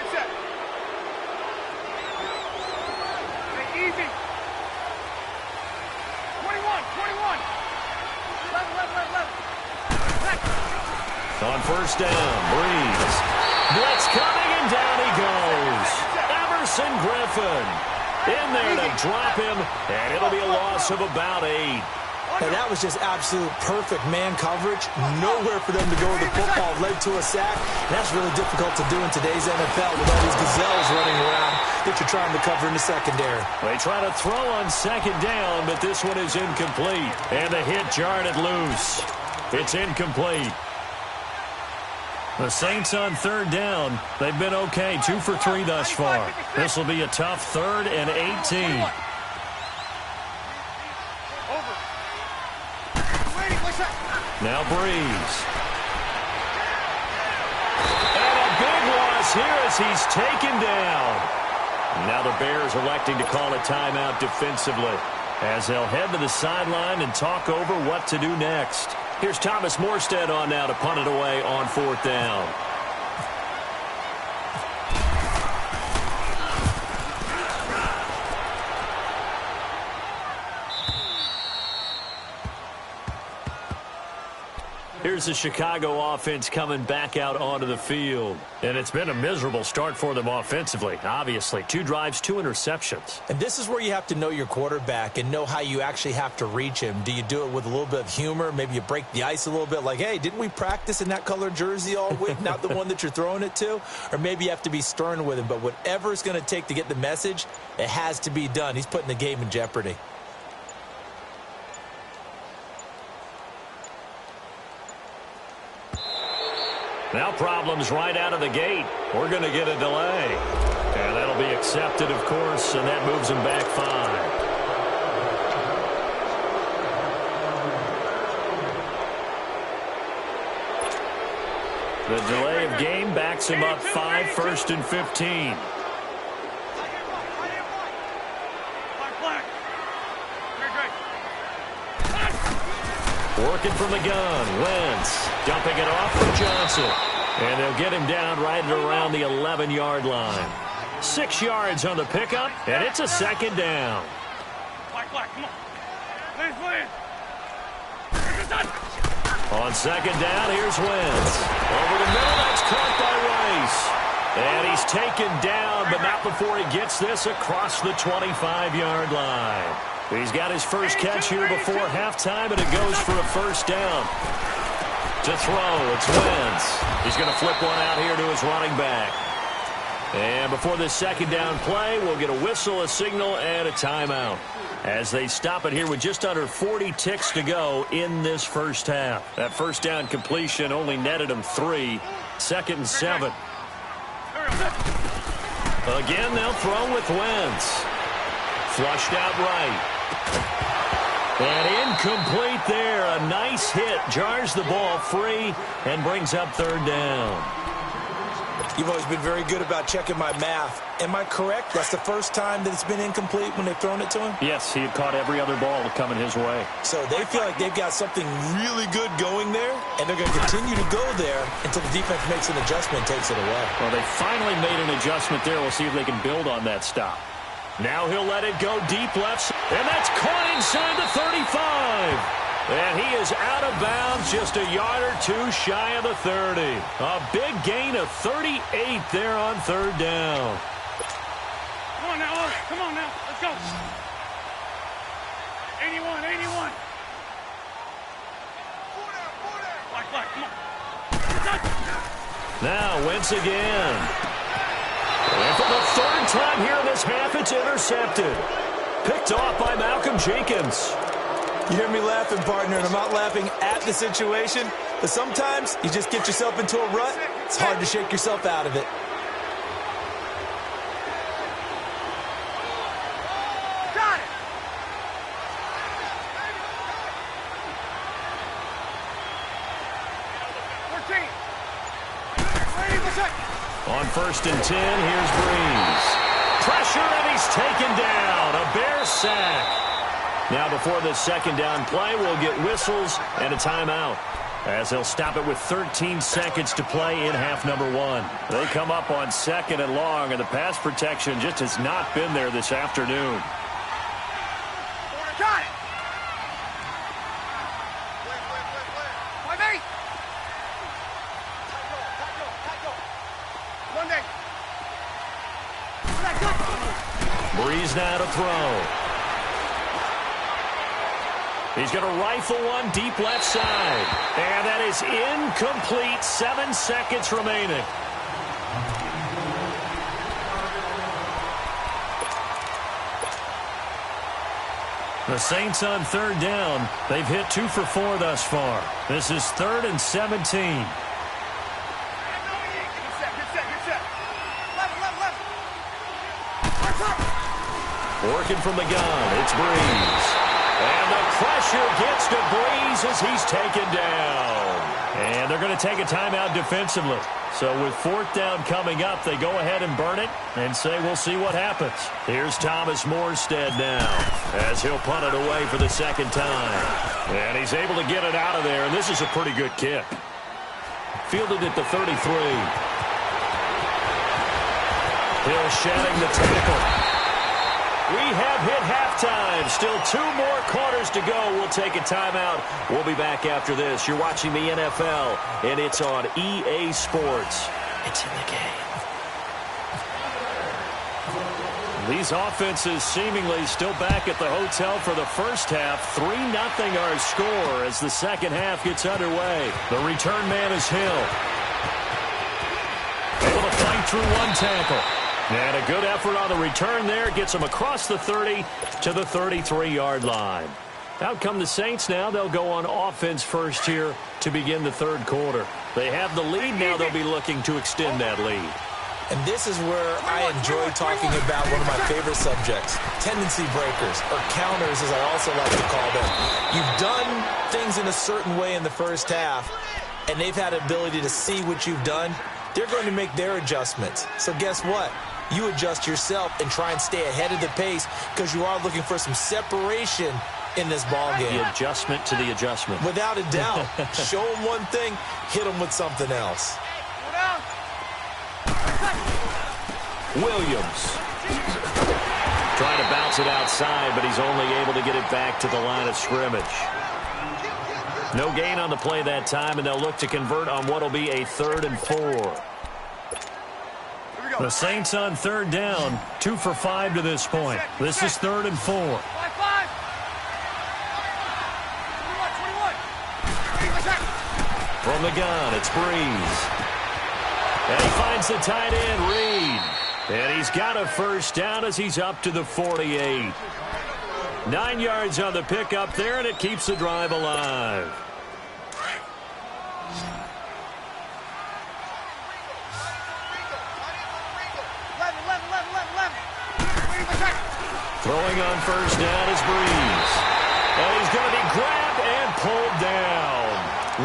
Hey, easy. 21. Left. On first down, Breeze. Blitz coming, and down he goes. Emerson Griffin in there to drop him, and it'll be a loss of about 8. And that was just absolute perfect man coverage. Nowhere for them to go with the football. Led to a sack. And that's really difficult to do in today's NFL with all these gazelles running around that you're trying to cover in the secondary. They try to throw on 2nd down, but this one is incomplete. And the hit jarred it loose. It's incomplete. The Saints on 3rd down. They've been okay. 2 for 3 thus far. This will be a tough 3rd and 18. Now Breeze. And a big loss here as he's taken down. Now the Bears electing to call a timeout defensively as they'll head to the sideline and talk over what to do next. Here's Thomas Morstead on now to punt it away on 4th down. Here's the Chicago offense coming back out onto the field. And it's been a miserable start for them offensively. Obviously, 2 drives, 2 interceptions. And this is where you have to know your quarterback and know how you actually have to reach him. Do you do it with a little bit of humor? Maybe you break the ice a little bit like, hey, didn't we practice in that color jersey all week? Not the one that you're throwing it to? Or maybe you have to be stern with him. But whatever it's going to take to get the message, it has to be done. He's putting the game in jeopardy. Now problems right out of the gate. We're going to get a delay. And that'll be accepted, of course, and that moves him back 5. The delay of game backs him up 5, 1st and 15. Working from the gun, Wentz dumping it off for Johnson. And they'll get him down right at around the 11-yard line. 6 yards on the pickup, and it's a 2nd down. Come on. Please. On 2nd down, here's Wentz. Over the middle, that's caught by Rice. And he's taken down, but not before he gets this across the 25-yard line. He's got his first catch here before halftime, and it goes for a 1st down. To throw, it's Wentz. He's going to flip one out here to his running back. And before this second down play, we'll get a whistle, a signal, and a timeout as they stop it here with just under 40 ticks to go in this first half. That first down completion only netted them 3. 2nd and 7. Again, they'll throw with Wentz. Flushed out right. And incomplete there. A nice hit. Jars the ball free and brings up 3rd down. You've always been very good about checking my math. Am I correct? That's the first time that it's been incomplete when they've thrown it to him? Yes, he had caught every other ball coming his way. So they feel like they've got something really good going there, and they're going to continue to go there until the defense makes an adjustment and takes it away. Well, they finally made an adjustment there. We'll see if they can build on that stop. Now he'll let it go deep left, and that's caught inside the 35. And he is out of bounds, just a yard or 2 shy of the 30. A big gain of 38 there on 3rd down. Come on now, come on now, let's go. 81, 81. Black, come on. Now Wentz again. And for the 3rd time here in this half, it's intercepted. Picked off by Malcolm Jenkins. You hear me laughing, partner, and I'm not laughing at the situation, but sometimes you just get yourself into a rut. It's hard to shake yourself out of it. Got it. On 1st and 10, here's Breeze. Pressure, and he's taken down. A Bear sack. Now before this second down play, we'll get whistles and a timeout as they'll stop it with 13 seconds to play in half number 1. They come up on 2nd and long, and the pass protection just has not been there this afternoon. Got it. Breeze now to throw. He's going to rifle one deep left side. And that is incomplete. 7 seconds remaining. The Saints on 3rd down. They've hit 2 for 4 thus far. This is 3rd and 17. Working from the gun, it's Breeze. And the pressure gets to Breeze as he's taken down. And they're going to take a timeout defensively. So with 4th down coming up, they go ahead and burn it and say we'll see what happens. Here's Thomas Morstead now as he'll punt it away for the 2nd time. And he's able to get it out of there, and this is a pretty good kick. Fielded at the 33. Hill shedding the tackle. We have hit halftime. Still 2 more quarters to go. We'll take a timeout. We'll be back after this. You're watching the NFL, and it's on EA Sports. It's in the game. These offenses seemingly still back at the hotel for the first half. 3-0 our score as the second half gets underway. The return man is Hill. Able to fight through 1 tackle. And a good effort on the return there. Gets them across the 30 to the 33-yard line. Out come the Saints now. They'll go on offense first here to begin the 3rd quarter. They have the lead now. They'll be looking to extend that lead. And this is where I enjoy talking about one of my favorite subjects, tendency breakers, or counters as I also like to call them. You've done things in a certain way in the first half, and they've had the ability to see what you've done. They're going to make their adjustments. So guess what? You adjust yourself and try and stay ahead of the pace because you are looking for some separation in this ball game. The adjustment to the adjustment. Without a doubt. Show them one thing, hit them with something else. Williams. Trying to bounce it outside, but he's only able to get it back to the line of scrimmage. No gain on the play that time, and they'll look to convert on what will be a 3rd and 4. The Saints on 3rd down, 2 for 5 to this point. This is 3rd and 4. From the gun, it's Breeze. And he finds the tight end, Reed. And he's got a first down as he's up to the 48. 9 yards on the pickup there, and it keeps the drive alive. Throwing on first down is Breeze. And he's going to be grabbed and pulled down.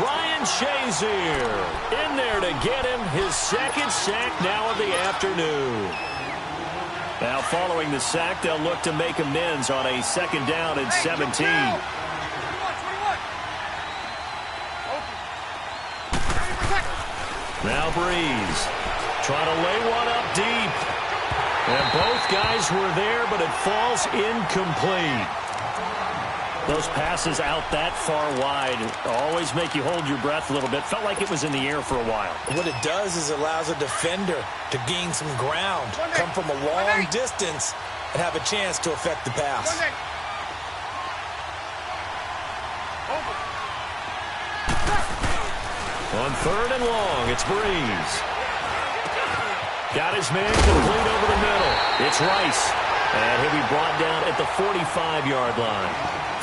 Ryan Shazier in there to get him his second sack now of the afternoon. Now following the sack, they'll look to make amends on a second down and 17. Now Breeze trying to lay one up deep. And both guys were there, but it falls incomplete. Those passes out that far wide always make you hold your breath a little bit. Felt like it was in the air for a while. What it does is it allows a defender to gain some ground, come from a long distance, and have a chance to affect the pass. On third and long, it's Breeze. Got his man complete over the middle. It's Rice. And he'll be brought down at the 45-yard line.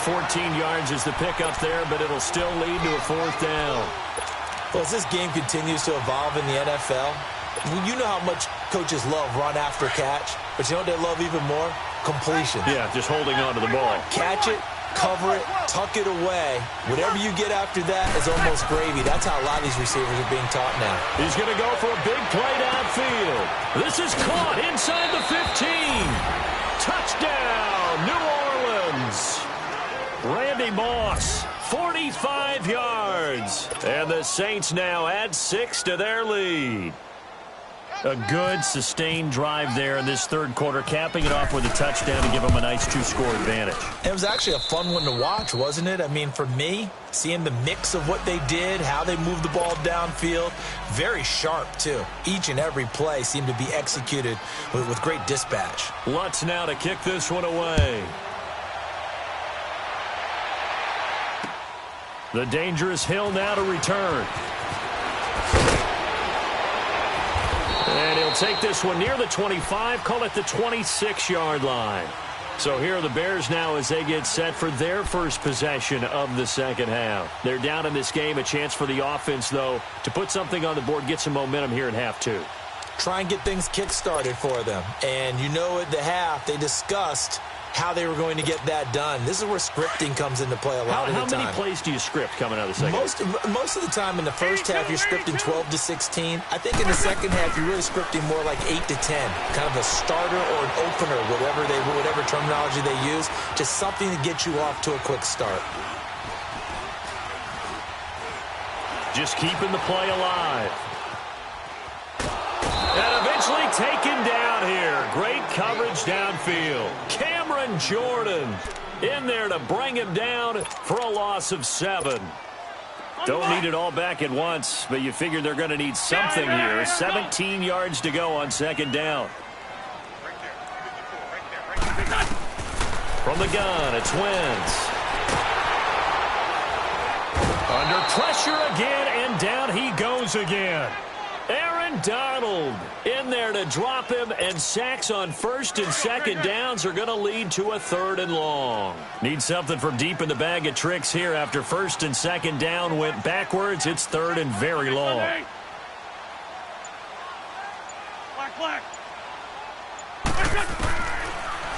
14 yards is the pickup there, but it'll still lead to a fourth down. Well, as this game continues to evolve in the NFL, you know how much coaches love run after catch, but you know what they love even more? Completion. Yeah, just holding on to the ball. Catch it, cover it, tuck it away. Whatever you get after that is almost gravy. That's how a lot of these receivers are being taught now. He's going to go for a big play downfield. This is caught inside the 15. Touchdown, New Orleans. Randy Moss, 45 yards. And the Saints now add 6 to their lead. A good, sustained drive there in this third quarter, capping it off with a touchdown to give them a nice 2-score advantage. It was actually a fun one to watch, wasn't it? I mean, for me, seeing the mix of what they did, how they moved the ball downfield, very sharp, too. Each and every play seemed to be executed with great dispatch. Lutz now to kick this one away. The dangerous Hill now to return. And he'll take this one near the 25, call it the 26-yard line. So here are the Bears now as they get set for their first possession of the second half. They're down in this game, a chance for the offense, though, to put something on the board, get some momentum here in half two. Try and get things kick-started for them. And you know at the half, they discussed how they were going to get that done. This is where scripting comes into play a lot of the time. How many plays do you script coming out of the second half? Most of the time in the first half, you're scripting 12 to 16. I think in the second half, you're really scripting more like 8 to 10. Kind of a starter or an opener, whatever terminology they use. Just something to get you off to a quick start. Just keeping the play alive. And eventually taken down here. Great coverage downfield. Cameron Jordan in there to bring him down for a loss of 7. Don't need it all back at once, but you figure they're going to need something here. 17 yards to go on second down. From the gun, it's Wentz. Under pressure again, and down he goes again. Aaron Donald in there to drop him, and sacks on first and second downs are going to lead to a third and long. Need something from deep in the bag of tricks here after first and second down went backwards. It's third and very long. Black.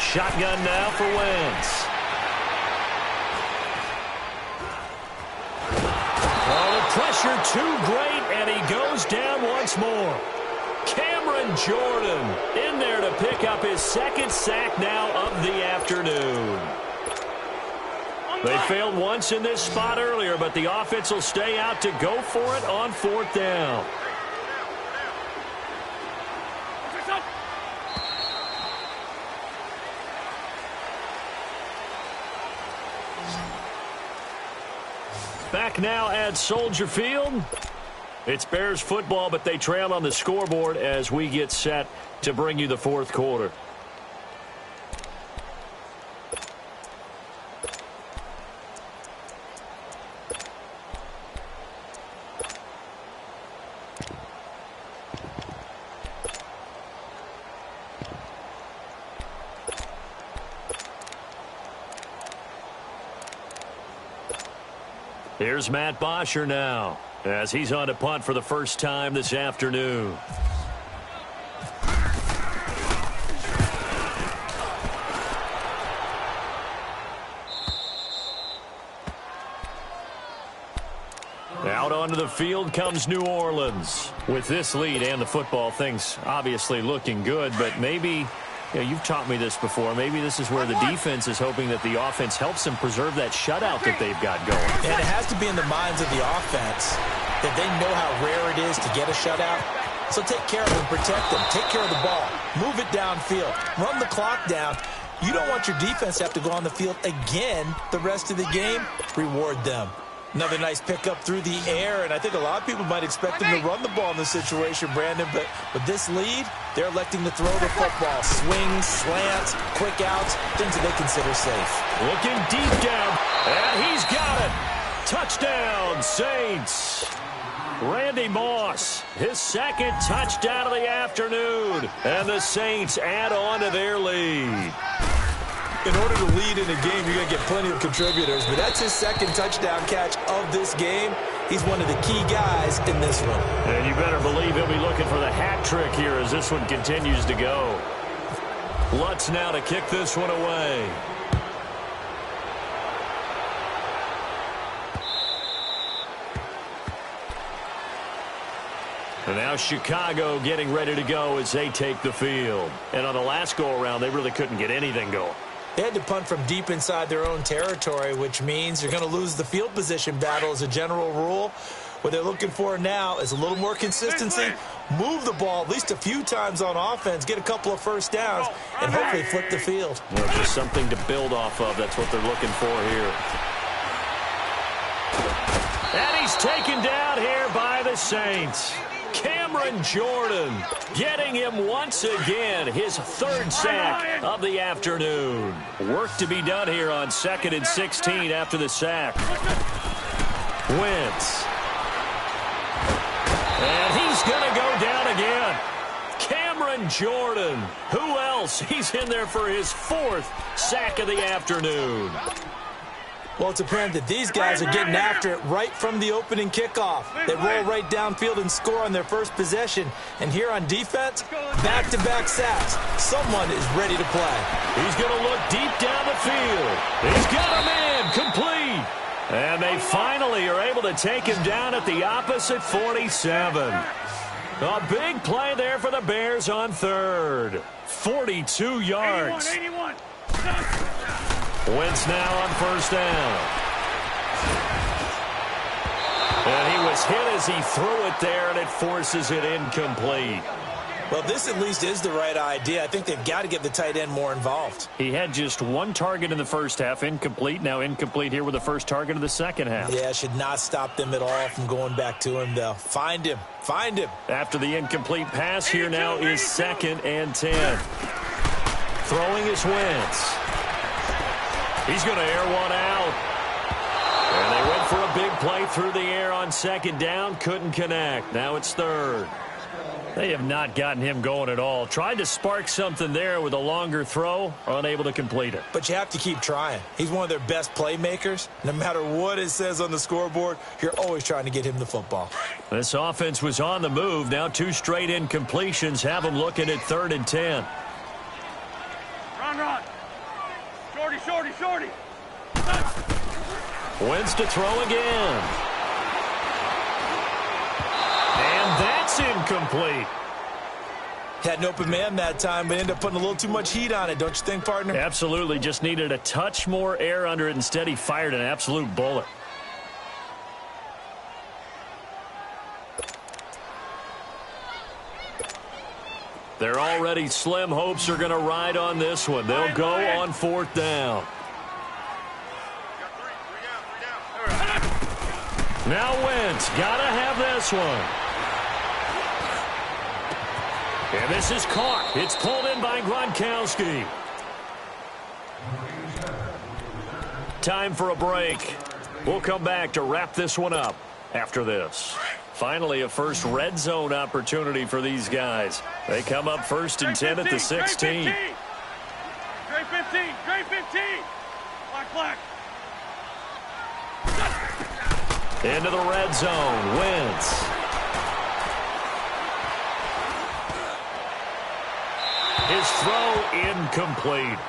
Shotgun now for Wentz. Pressure too great, and he goes down once more. Cameron Jordan in there to pick up his second sack now of the afternoon. They failed once in this spot earlier, but the offense will stay out to go for it on fourth down. Back now at Soldier Field. It's Bears football, but they trail on the scoreboard as we get set to bring you the fourth quarter. Here's Matt Bosher now, as he's on to punt for the first time this afternoon. Out onto the field comes New Orleans. With this lead and the football, things obviously looking good, but maybe, you've taught me this before, maybe this is where the defense is hoping that the offense helps them preserve that shutout that they've got going. And it has to be in the minds of the offense that they know how rare it is to get a shutout. So take care of them, protect them, take care of the ball, move it downfield, run the clock down. You don't want your defense to have to go on the field again the rest of the game. Reward them. Another nice pickup through the air, and I think a lot of people might expect them to run the ball in this situation, Brandon, but with this lead, they're electing to throw the football. Swings, slants, quick outs, things that they consider safe. Looking deep down, and he's got it. Touchdown, Saints. Randy Moss, his second touchdown of the afternoon, and the Saints add on to their lead. In order to lead in a game, you're going to get plenty of contributors, but that's his second touchdown catch of this game. He's one of the key guys in this one. And you better believe he'll be looking for the hat trick here as this one continues to go. Lutz now to kick this one away. And now Chicago getting ready to go as they take the field. And on the last go-around, they really couldn't get anything going. They had to punt from deep inside their own territory, which means you're going to lose the field position battle as a general rule. What they're looking for now is a little more consistency, move the ball at least a few times on offense, get a couple of first downs, and hopefully flip the field. Well, just something to build off of. That's what they're looking for here. And he's taken down here by the Saints. Cameron Jordan getting him once again his third sack of the afternoon. Work to be done here on 2nd and 16 after the sack. Wentz. And he's going to go down again. Cameron Jordan. Who else? He's in there for his 4th sack of the afternoon. Well, it's apparent that these guys are getting after it right from the opening kickoff. They roll right downfield and score on their first possession. And here on defense, back-to-back sacks. Someone is ready to play. He's going to look deep down the field. He's got a man complete. And they finally are able to take him down at the opposite 47. A big play there for the Bears on 3rd. 42 yards. 81. Wentz now on 1st down. And he was hit as he threw it there, and it forces it incomplete. Well, this at least is the right idea. I think they've got to get the tight end more involved. He had just 1 target in the first half, incomplete. Now incomplete here with the first target of the second half. Yeah, should not stop them at all from going back to him, though. Find him. Find him. After the incomplete pass, here now is 2nd and 10. Throwing is Wentz. He's going to air one out. And they went for a big play through the air on 2nd down. Couldn't connect. Now it's 3rd. They have not gotten him going at all. Tried to spark something there with a longer throw. Unable to complete it. But you have to keep trying. He's one of their best playmakers. No matter what it says on the scoreboard, you're always trying to get him the football. This offense was on the move. Now 2 straight incompletions have them looking at 3rd and 10. Run. Shorty. Wentz to throw again. And that's incomplete. Had an open man that time, but ended up putting a little too much heat on it, don't you think, partner? Absolutely. Just needed a touch more air under it. Instead, he fired an absolute bullet. They're already slim hopes are going to ride on this one. They'll go on 4th down. Now Wentz, gotta have this one. And this is caught. It's pulled in by Gronkowski. Time for a break. We'll come back to wrap this one up after this. Finally, a first red zone opportunity for these guys. They come up 1st and 10 at the 16. Straight 15. Black. Into the red zone. Wentz. His throw incomplete.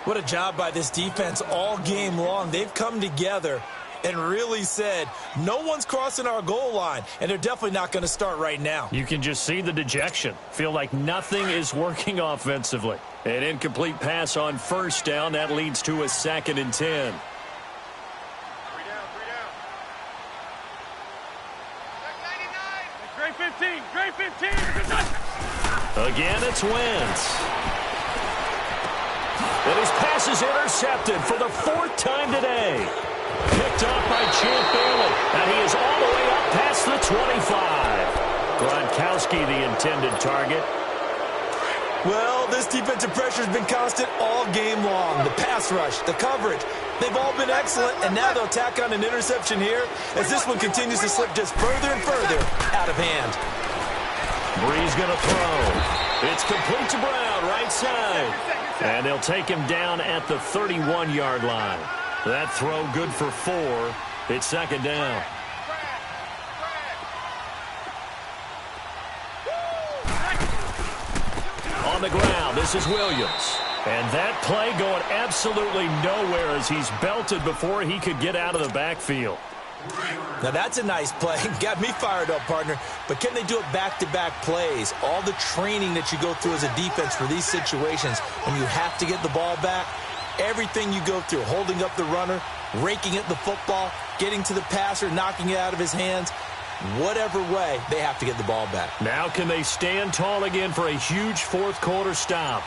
What a job by this defense all game long. They've come together and really said, no one's crossing our goal line, and they're definitely not going to start right now. You can just see the dejection. Feel like nothing is working offensively. An incomplete pass on first down. That leads to a 2nd and 10. Great 15. Great 15. Again, it's Wentz. And his pass is intercepted for the 4th time today. Picked off by Champ Bailey. And he is all the way up past the 25. Gronkowski, the intended target. Well, this defensive pressure has been constant all game long. The pass rush, the coverage, they've all been excellent, and now they'll tack on an interception here as this one continues to slip just further and further out of hand. Bree's going to throw. It's complete to Brown, right side. And they'll take him down at the 31-yard line. That throw good for 4. It's 2nd down. On the ground, this is Williams. And that play going absolutely nowhere as he's belted before he could get out of the backfield. Now, that's a nice play. Got me fired up, partner. But can they do it back-to-back plays? All the training that you go through as a defense for these situations when you have to get the ball back, everything you go through, holding up the runner, raking at the football, getting to the passer, knocking it out of his hands, whatever way, they have to get the ball back. Now can they stand tall again for a huge 4th quarter stop?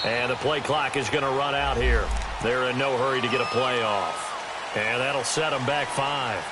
And the play clock is going to run out here. They're in no hurry to get a play off. And that'll set them back 5.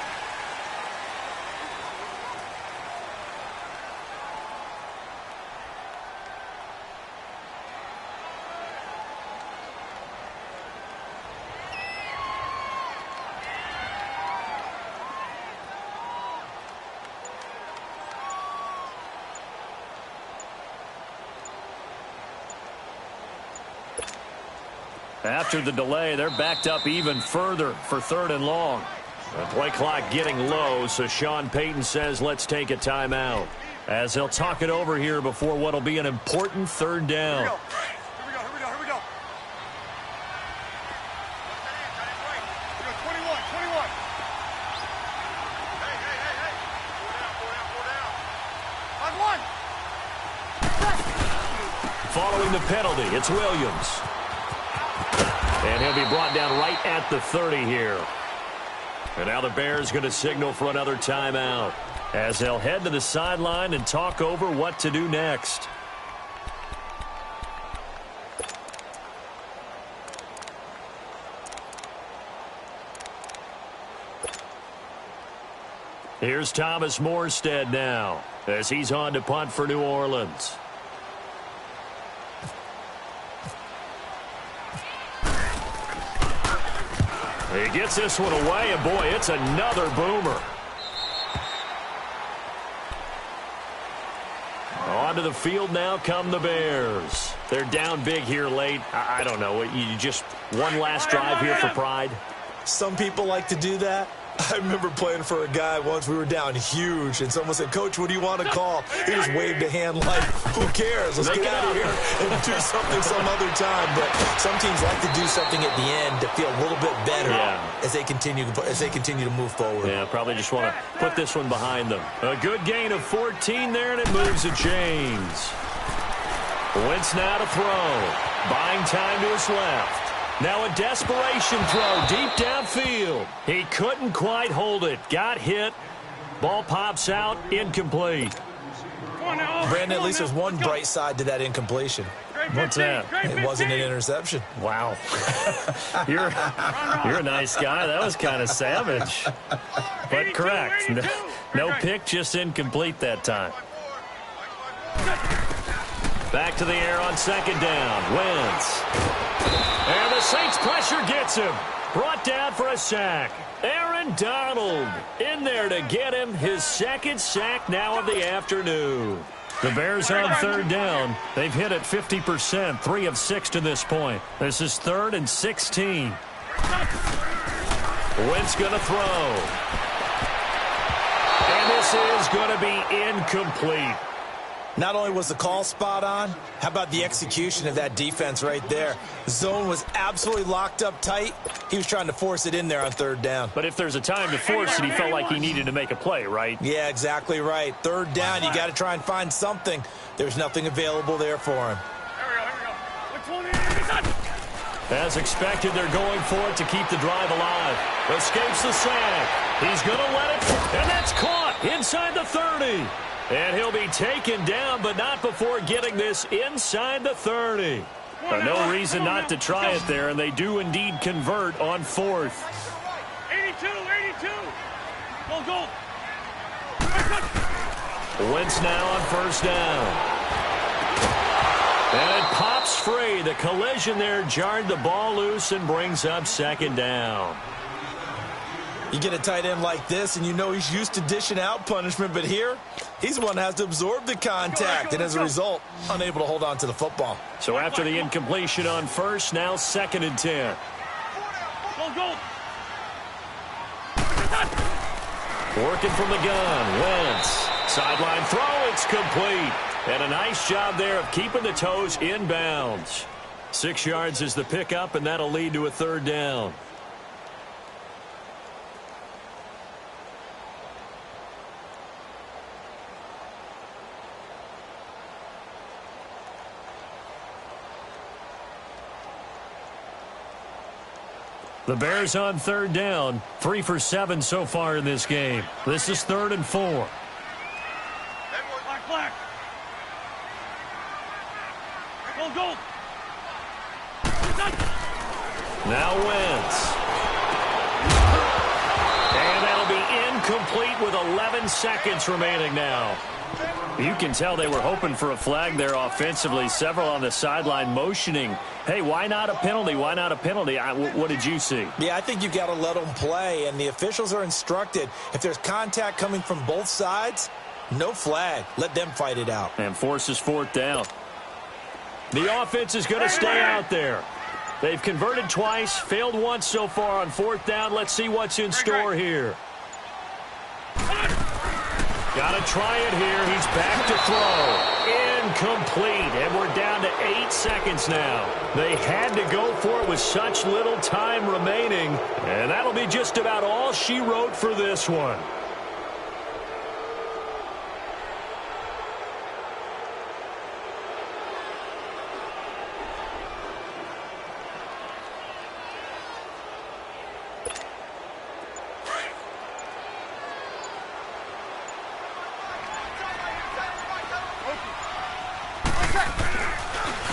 After the delay, they're backed up even further for 3rd and long. The play clock getting low, so Sean Payton says let's take a timeout. As they'll talk it over here before what'll be an important 3rd down. Here we go. 21. Four down. Following the penalty, it's Williams. And he'll be brought down right at the 30 here. And now the Bears going to signal for another timeout as they'll head to the sideline and talk over what to do next. Here's Thomas Morstead now as he's on to punt for New Orleans. He gets this one away, and boy, it's another boomer. Onto the field now come the Bears. They're down big here late. I don't know. You just one last drive here for pride? Some people like to do that. I remember playing for a guy once. We were down huge, and someone said, "Coach, what do you want to call?" He just waved a hand like, "Who cares? Let's get out of here and do something some other time." But some teams like to do something at the end to feel a little bit better as they continue to move forward. Yeah, probably just want to put this one behind them. A good gain of 14 there, and it moves the chains. Wentz now to throw. Buying time to his left. Now a desperation throw deep downfield. He couldn't quite hold it. Got hit. Ball pops out. Incomplete. Brandon, at least there's one bright side to that incompletion. What's that? It wasn't an interception. Wow. You're a nice guy. That was kind of savage. But correct. No pick, just incomplete that time. Back to the air on 2nd down. Wentz. And the Saints pressure gets him. Brought down for a sack. Aaron Donald in there to get him his 2nd sack now of the afternoon. The Bears on third down. They've hit it 50%, 3 of 6 to this point. This is 3rd and 16. Wentz going to throw. And this is going to be incomplete. Not only was the call spot on, how about the execution of that defense right there? Zone was absolutely locked up tight. He was trying to force it in there on third down. But if there's a time to force it, he felt like he needed to make a play, right? Yeah, exactly right. Third down, you got to try and find something. There's nothing available there for him. As expected, they're going for it to keep the drive alive. Escapes the sack. He's going to let it, and that's caught inside the 30. And he'll be taken down, but not before getting this inside the 30. No reason not to try it there, and they do indeed convert on 4th. 82, 82. Go. Wentz now on first down. And it pops free. The collision there jarred the ball loose and brings up 2nd down. You get a tight end like this, and you know he's used to dishing out punishment, but here, he's the one that has to absorb the contact, and as a result, unable to hold on to the football. So after the incompletion on first, now 2nd and 10. Go. Working from the gun, Wentz. Sideline throw, it's complete. And a nice job there of keeping the toes inbounds. 6 yards is the pickup, and that'll lead to a 3rd down. The Bears on 3rd down, 3 for 7 so far in this game. This is 3rd and 4. Black. Go. Now Wentz. And that'll be incomplete with 11 seconds remaining now. You can tell they were hoping for a flag there offensively. Several on the sideline motioning, hey, why not a penalty? Why not a penalty? What did you see? Yeah, I think you've got to let them play, and the officials are instructed, if there's contact coming from both sides, no flag. Let them fight it out. And forces 4th down. The offense is going to stay out there. They've converted twice, failed once so far on 4th down. Let's see what's in store here. Got to try it here. He's back to throw. Incomplete. And we're down to 8 seconds now. They had to go for it with such little time remaining. And that'll be just about all she wrote for this one.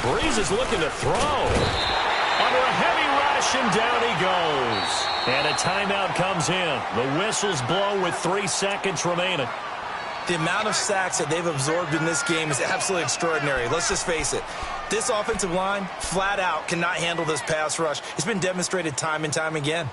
Breeze is looking to throw. Under a heavy rush, and down he goes. And a timeout comes in. The whistles blow with 3 seconds remaining. The amount of sacks that they've absorbed in this game is absolutely extraordinary. Let's just face it. This offensive line, flat out, cannot handle this pass rush. It's been demonstrated time and time again.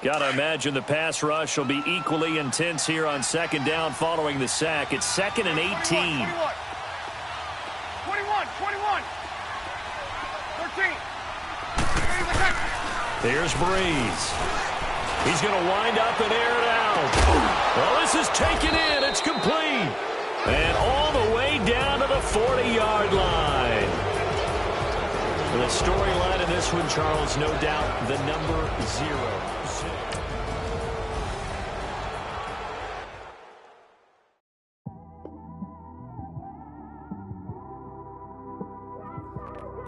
Got to imagine the pass rush will be equally intense here on 2nd down following the sack. It's 2nd and 18. 21. 13. Here's Breeze. He's going to wind up and air it out. Well, this is taken in. It's complete. And all the way down to the 40-yard line. The storyline in this one, Charles, no doubt the number 0.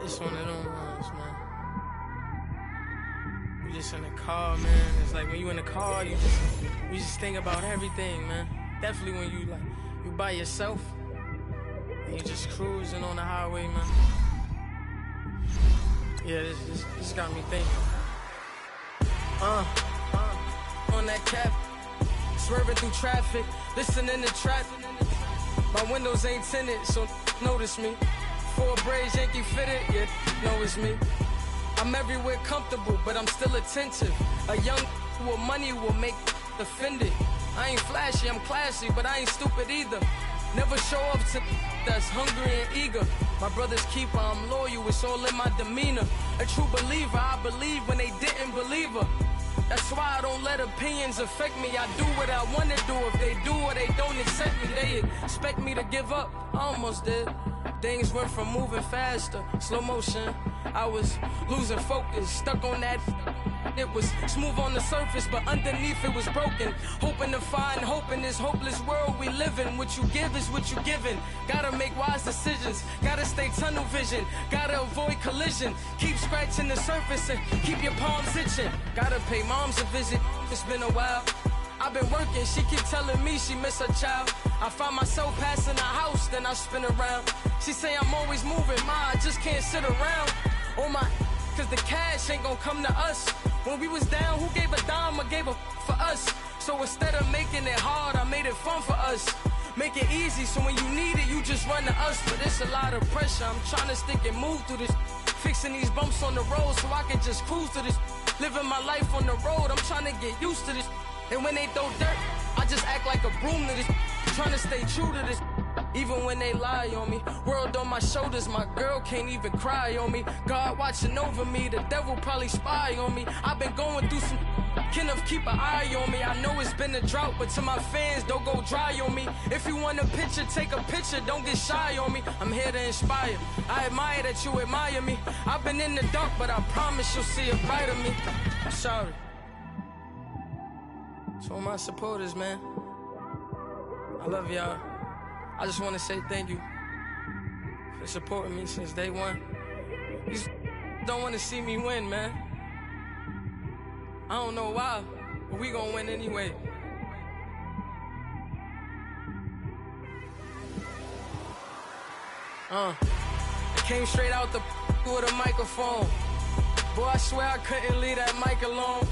It's one of them ones, man. You just in the car, man. It's like when you in the car, you just think about everything, man. Definitely when you by yourself and you just cruising on the highway, man. Yeah, this got me thinking. On that cap, swerving through traffic, listening to traffic. My windows ain't tinted, so notice me. 4 braids, Yankee fitted, yeah, know it's me. I'm everywhere comfortable, but I'm still attentive. A young with money will make offended. I ain't flashy, I'm classy, but I ain't stupid either. Never show up to that's hungry and eager. My brother's keeper, I'm loyal, it's all in my demeanor. A true believer, I believe when they didn't believe her. That's why I don't let opinions affect me. I do what I want to do. If they do or they don't accept me, they expect me to give up. I almost did. Things went from moving faster, slow motion. I was losing focus, stuck on that. It was smooth on the surface, but underneath it was broken. Hoping to find hope in this hopeless world we live in. What you give is what you given. Gotta make wise decisions. Gotta stay tunnel vision. Gotta avoid collision. Keep scratching the surface and keep your palms itching. Gotta pay moms a visit. It's been a while. I've been working, she keep telling me she miss her child. I find myself passing the house, then I spin around. She say I'm always moving, ma, I just can't sit around. Oh my, cause the cash ain't gonna come to us. When we was down, who gave a dime or gave a for us? So instead of making it hard, I made it fun for us. Make it easy, so when you need it, you just run to us. But it's a lot of pressure, I'm trying to stick and move through this. Fixing these bumps on the road so I can just cruise to this. Living my life on the road, I'm trying to get used to this. And when they throw dirt, I just act like a broom to this. Trying to stay true to this. Even when they lie on me. World on my shoulders, my girl can't even cry on me. God watching over me, the devil probably spy on me. I've been going through some Kenneth, keep an eye on me. I know it's been a drought, but to my fans, don't go dry on me. If you want a picture, take a picture, don't get shy on me. I'm here to inspire. I admire that you admire me. I've been in the dark, but I promise you'll see a bright of me. I'm sorry. To all my supporters, man, I love y'all. I just want to say thank you for supporting me since day one. You don't want to see me win, man. I don't know why, but we gonna win anyway. I came straight out the with a microphone. Boy, I swear I couldn't leave that mic alone.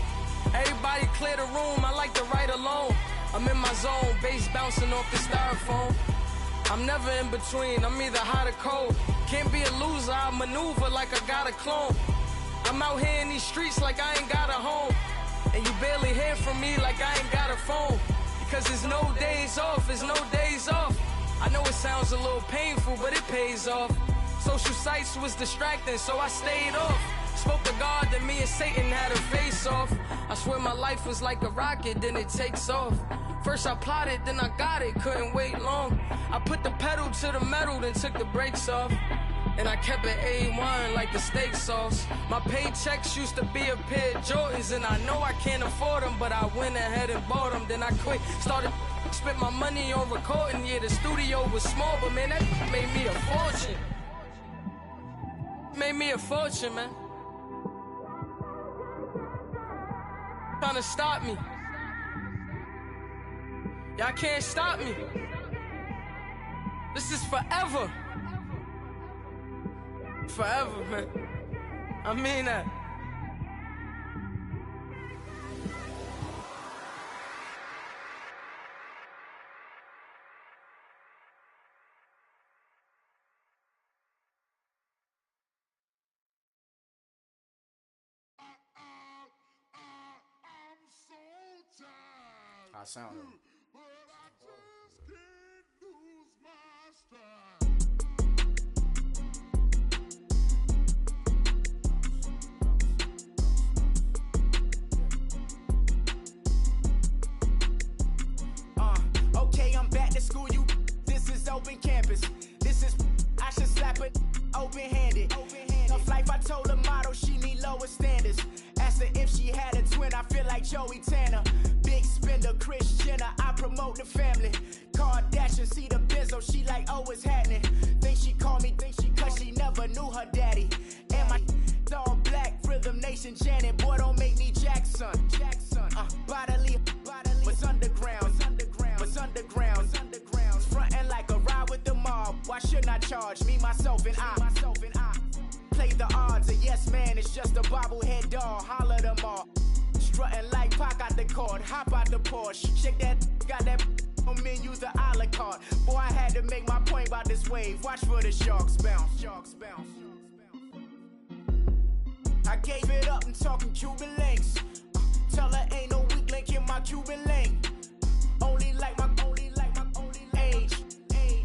Everybody clear the room, I like to write alone. I'm in my zone, bass bouncing off the styrofoam. I'm never in between, I'm either hot or cold. Can't be a loser, I maneuver like I got a clone. I'm out here in these streets like I ain't got a home. And you barely hear from me like I ain't got a phone. Because there's no days off, there's no days off. I know it sounds a little painful, but it pays off. Social sites was distracting, so I stayed off. Spoke to God that me and Satan had a face off. I swear my life was like a rocket, then it takes off. First I plotted, then I got it, couldn't wait long. I put the pedal to the metal, then took the brakes off. And I kept it A1 like the steak sauce. My paychecks used to be a pair of Jordans, and I know I can't afford them, but I went ahead and bought them. Then I quit, started spent my money on recording. Yeah, the studio was small, but man, that made me a fortune. Made me a fortune, man. Trying to stop me. Y'all can't stop me. This is forever. Forever, man. I mean that. I'm so tired. I sound it. But I just can't lose my stride. Okay, I'm back to school, you. This is open campus. This is, I should slap it open-handed. Tough life, I told her motto, she need lower standards. Asked her if she had a twin, I feel like Joey Tanner. Big spender, Kris Jenner, I promote the family. Kardashian, see the Benzo, she like, oh, it's happening. Think she called me, cause she never knew her daddy. And my all black, Rhythm Nation, Janet, boy, don't make me Jackson. Bodily, what's underground? What's underground? Frontin' like a ride with the mob. Why shouldn't I charge me, myself, and I? Play the odds, a yes man just a bobblehead doll, holler them all. Strutting like Pac out the court, hop out the Porsche. Shake that, got that on menus, a la carte. Boy, I had to make my point about this wave. Watch for the sharks bounce. Sharks bounce. I gave it up and talking Cuban links. Tell her ain't no weak link in my Cuban link. Only like my age.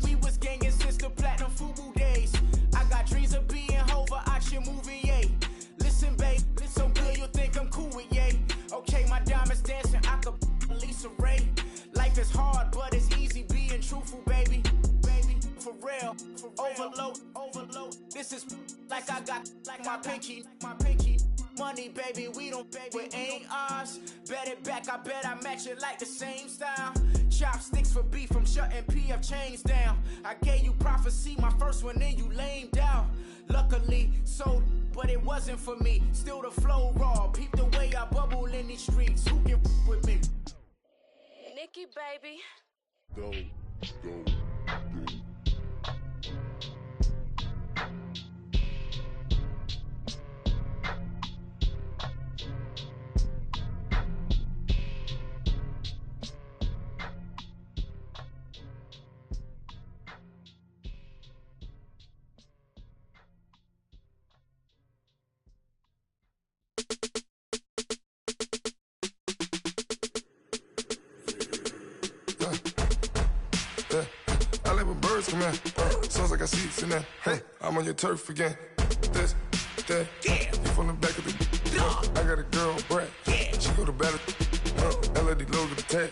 We was gangin' since the platinum FUBU days. I got dreams of being Hova, action movie, yay. Listen, babe, so good you'll think I'm cool with yay. Okay, my diamonds dancing, I could Lisa Ray. Life is hard, but it's easy being truthful, baby. For real, overload. This is like I got like my pinky. Money, baby, we don't pay, it ain't ours. Bet it back, I bet I match it like the same style. Chopsticks for beef, I'm shutting PF chains down. I gave you prophecy, my first one, then you lamed out. Luckily, sold, but it wasn't for me. Still the flow raw, peep the way I bubble in these streets. Who can with me? Nikki, baby. Go. I like when birds come in. Sounds like I see seats in there. Hey, I'm on your turf again. This, that, you from the back of the. I got a girl, Brad. She go to battle. LED logo the tag.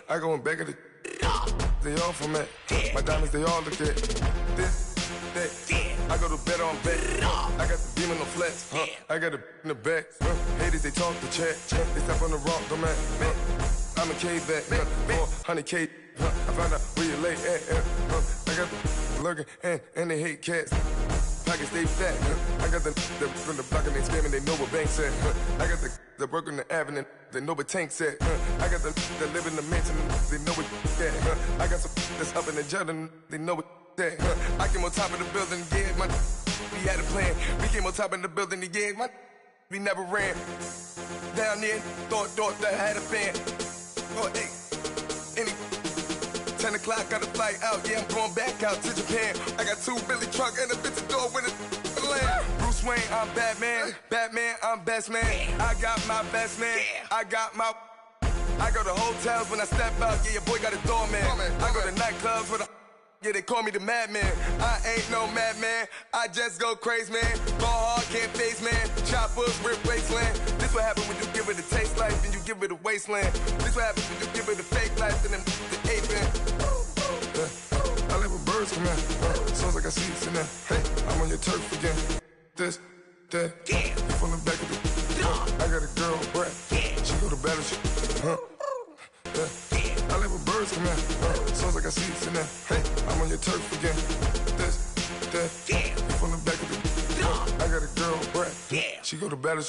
I go in back of the. They all from that. My diamonds, they all look at. This, that. I go to bed on bed. I got the beam in the flats. I got it in the back. Haters, they talk the chat. They step on the rock, don't matter. I'm a K-back. 400K. I found out where you lay at. I got the lurking and they hate cats. Pockets stay fat. I got the from the block and they screaming, they know what banks at. I got the work on the avenue, they know what tanks at. I got the live in the mansion, they know what that. I got some that's up in the Jordan, they know what that. I came on top of the building, yeah, my we had a plan. We came on top of the building, yeah, my we never ran. Down there, thought that I had a fan. Oh, hey, any 10 o'clock, got a flight out, yeah, I'm going back out to Japan. I got 2 Billy truck and a bitch door with a land. Bruce Wayne, I'm Batman. Batman, I'm best man. I got my best man. I got my. I go to hotels when I step out, yeah, your boy got a doorman. I go to nightclubs with a. Yeah, they call me the madman. I ain't no madman. I just go crazy, man. Ball hard, can't face, man. Choppers, rip wasteland. This what happen when you give it a taste life and you give it a wasteland. This what happen when you give it a fake life and then the ape in. I live with birds come in. Sounds like I see seats in there. Hey, I'm on your turf again. This, that, you from the back of the. I got a girl, Brad. She go to battle. I live with birds come in. Sounds like I see seats in there. Hey, I'm on your turf again. This, that, you from the back of the. I got a girl, Brad. She go to battle.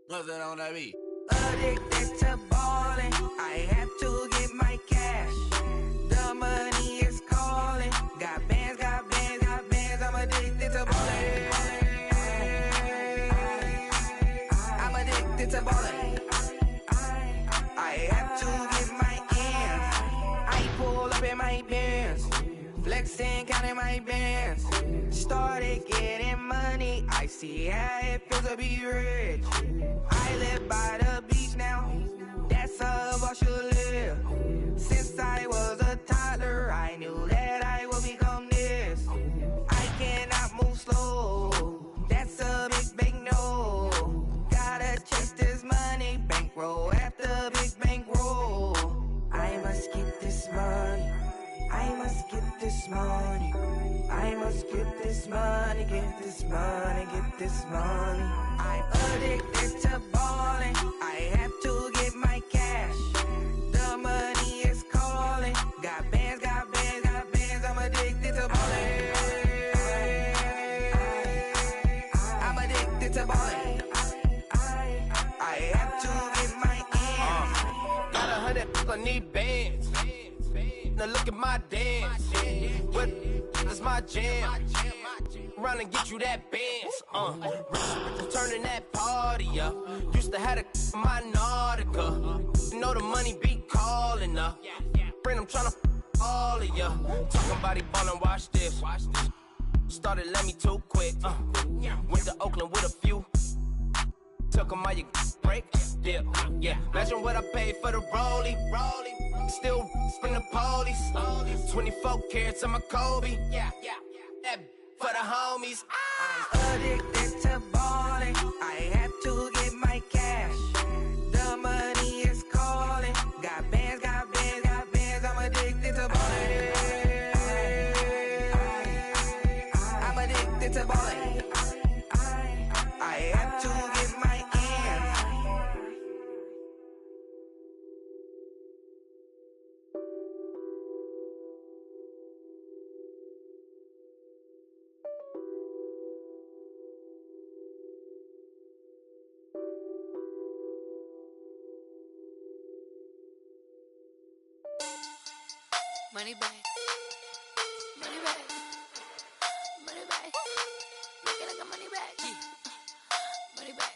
What's that on that beat? Addicted to ballin', I have to get my cash. The money is calling. Got bands, I'm addicted to ballin'. I'm addicted to ballin'. I have to get my ends. I pull up in my Benz, flexing, counting my bands. Started getting money, I see how it feels to be rich. I live by the beach now, that's how I should live. Since I was a toddler, I knew that I would become this. I cannot move slow, that's a big no. Gotta chase this money, bankroll after big bankroll. I must get this money, I must get this money. I must get this money, get this money, get this money. I'm addicted to ballin', I have to get my cash. The money is calling. Got bands, I'm addicted to ballin'. addicted to ballin'. I have to get my ends. Got 100, I need bands. Now look at my dance. What is my jam? Run and get you that bands. Turning that party up. Used to have a my Nautica. You know the money be calling up. Friend, I'm tryna all of ya. Talking about he ballin', watch this. Started let me too quick. Went to Oakland with a few. Took 'em all you break. Dip. Yeah. Imagine what I paid for the rollie. Still from the police. 24 carats on my Kobe. Yeah. That for the homies. I'm addicted to ballin'. I have to get my cash. The money is calling. Got bands, got bands, got bands. I'm addicted to ballin'. I'm addicted to ballin'. I have to get my ends. Money back. Money back. Money back. Make it like a money back. Money back.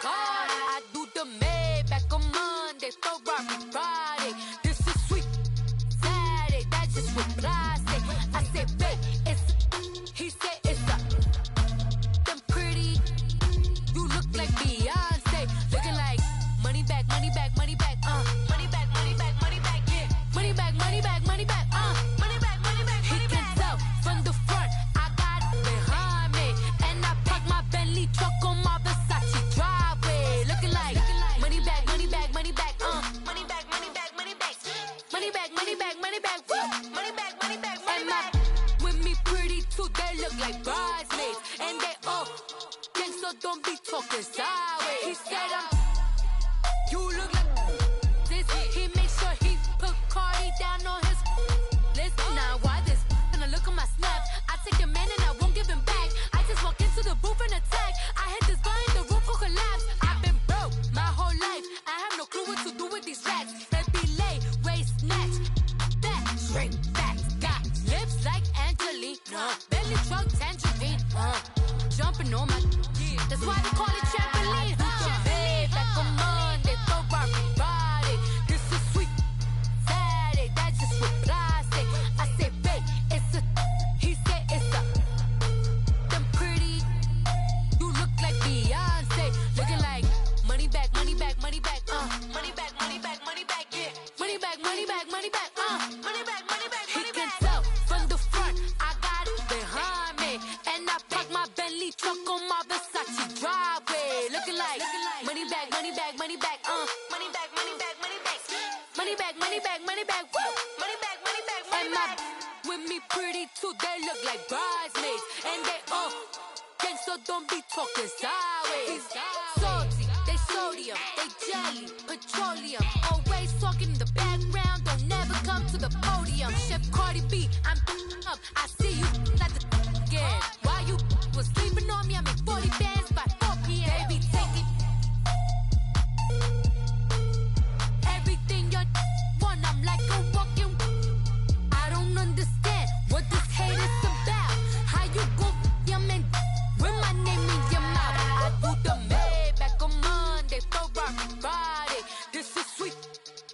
God, I do the Maybach on Monday, Ferrari Friday. This is sweet Saturday, that's just what I say. I said, babe, it's he said it's a them pretty. You look like Beyonce, looking like money back, money back, money back, money back, money back, money back, yeah. Money back, money back, money back, money back, money back. He can tell from the front, I got it behind me, and I park my Bentley truck on my Versace driveway, looking like money back, money back, money back, money back, money back, money back, money back, money back, money back, money back, money back, money back. With me pretty too, they look like bridesmaids, and they all gang, so don't be talking sideways. He said you look like this. He make sure he put Cardi down on his list. Now why this? And I look at my snap. I take your man and I won't give him back. I just walk into the booth and attack. I hit this guy in the roof will collapse. I've been broke my whole life. I have no clue what to do with these racks. Baby lay, waist snatch, back, straight back. Got lips like Angelina, belly truck tangerine. Jumping on my, that's why they call it trampoline. Back on Monday, Ferrari Friday. This is sweet Saturday, that's just what I say. I say, babe, it's a, he said it's a, them pretty. You look like Beyonce, looking like money back, money back, money back, money back, money back, money back, yeah. Money back, money back, money back, money back, money back, money back. He can tell from the front, I got it behind me, and I park my Bentley truck on my Versace driveway, looking like money back, money back, money back, money back, money back, money back, money back, money back, money back, money back, money back, money back. With me pretty too, they look like bridesmaids, and they all gang, so don't be talking sideways. Salty, they sodium, they jelly, petroleum. Always talking in the background, don't never come to the podium. Chef Cardi B, I'm up, I see you like the again. While you was sleeping on me, I make 40 bands by 4 p.m. Baby, take it. Everything you want, I'm like a walking. I don't understand what this hate is about. How you go, your man, with my name in your mouth. I do the Maybach on Monday, Ferrari Friday. This is sweet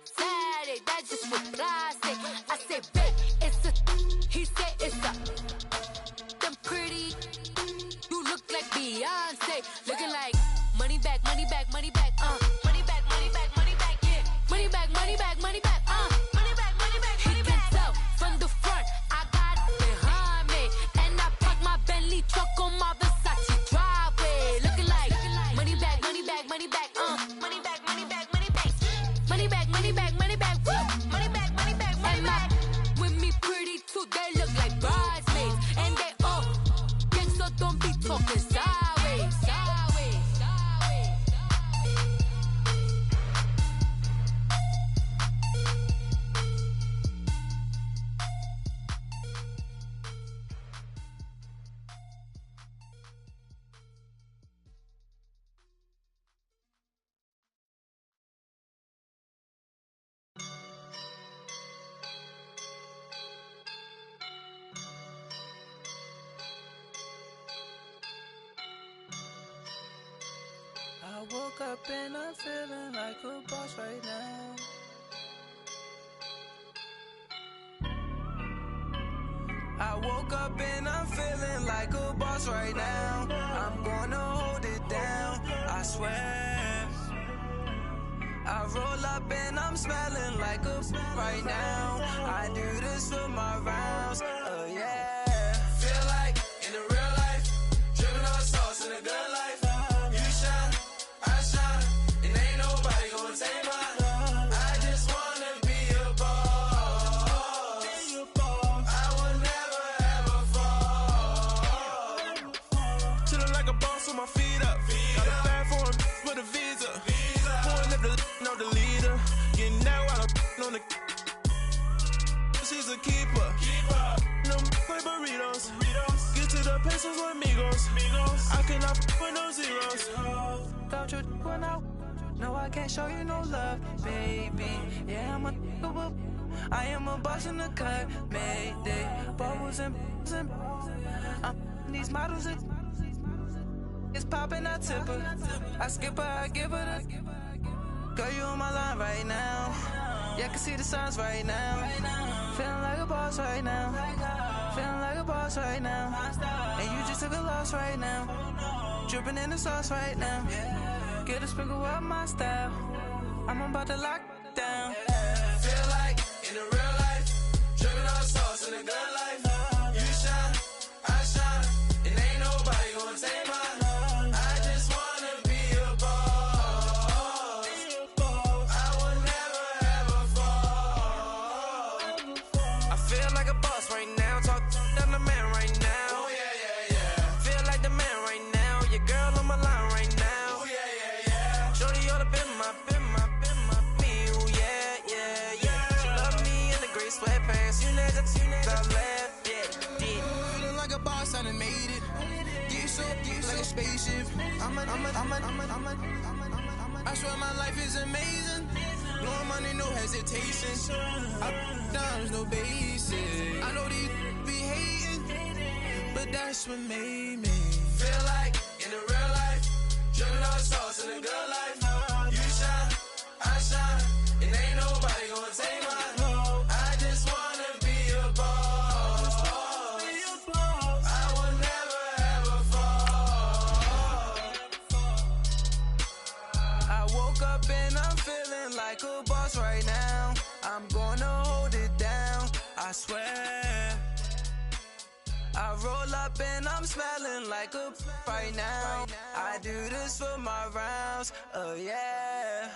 Saturday, that's just what I say. I say, babe, it's a, he said it's a. up and I'm feeling like a boss right now. I woke up and I'm feeling like a boss right now. I'm gonna hold it down, I swear. I roll up and I'm smelling like a right now. I do this for my rounds, yeah. Feel like in the real life, dripping on sauce in a good life. You shine, I shine, and ain't nobody gonna take mine. I just wanna be a boss. I will never ever fall. Chillin' like a boss with my feet up. Got a bag for him with a visa. Pulling up the know the leader. Getting out while I'm on the. She's a keeper. No play burritos. Get to the pesos with amigos. I cannot with no zeros. Don't you run out? No, I can't show you no love, baby. Yeah, I am a boss in the cut, Mayday. Bubbles and these models it's popping, I tip her. I skip her, I give her the. Girl, you on my line right now. Yeah, I can see the signs right now. Feeling like a boss right now. Feeling like a boss right now. And you just took a loss right now. Dripping in the sauce right now. Get a sprinkle up my style. I'm about to lock down. Feel like in the real life, dripping on sauce in a good life. You shine, I shine, and ain't nobody gonna take mine. I just wanna be a boss. I will never ever fall. I feel like a boss right now. Talk down the man right now. Oh yeah. Feel like the man right now. Your girl on my line right now. Oh yeah. Shorty oughta been my me. Ooh yeah. She love me in the gray sweatpants. You next, I left, yeah. Feeling like a boss, I done made it. Get so like a spaceship. I swear my life is amazing. Blowing money, no hesitation. Up, downs, no basic. I know these be hating, but that's what made me. Feel like in the real life, dripping on sauce in a good life. You shine, I shine, and ain't nobody gonna take mine. I just wanna be a boss. I will never ever fall. I woke up and I'm feeling like a boss right now. I'm gonna hold it down, I swear. I roll up and I'm smelling like a right now. I do this for my rounds, yeah.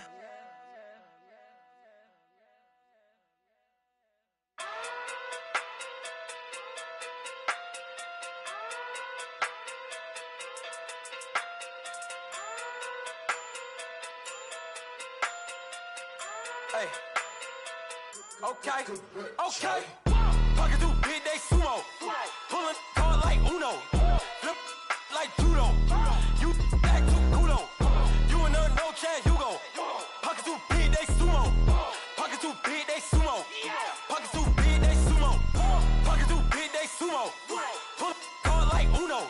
Hey. Okay. Pocket through big day sumo. Pulling card like Uno. Flip like judo. You back to Kudo. You and her no chance, you go. Pocket through big day sumo. Pocket through big day sumo. Pocket through big day sumo. Pocket through big day sumo. Pull card like Uno.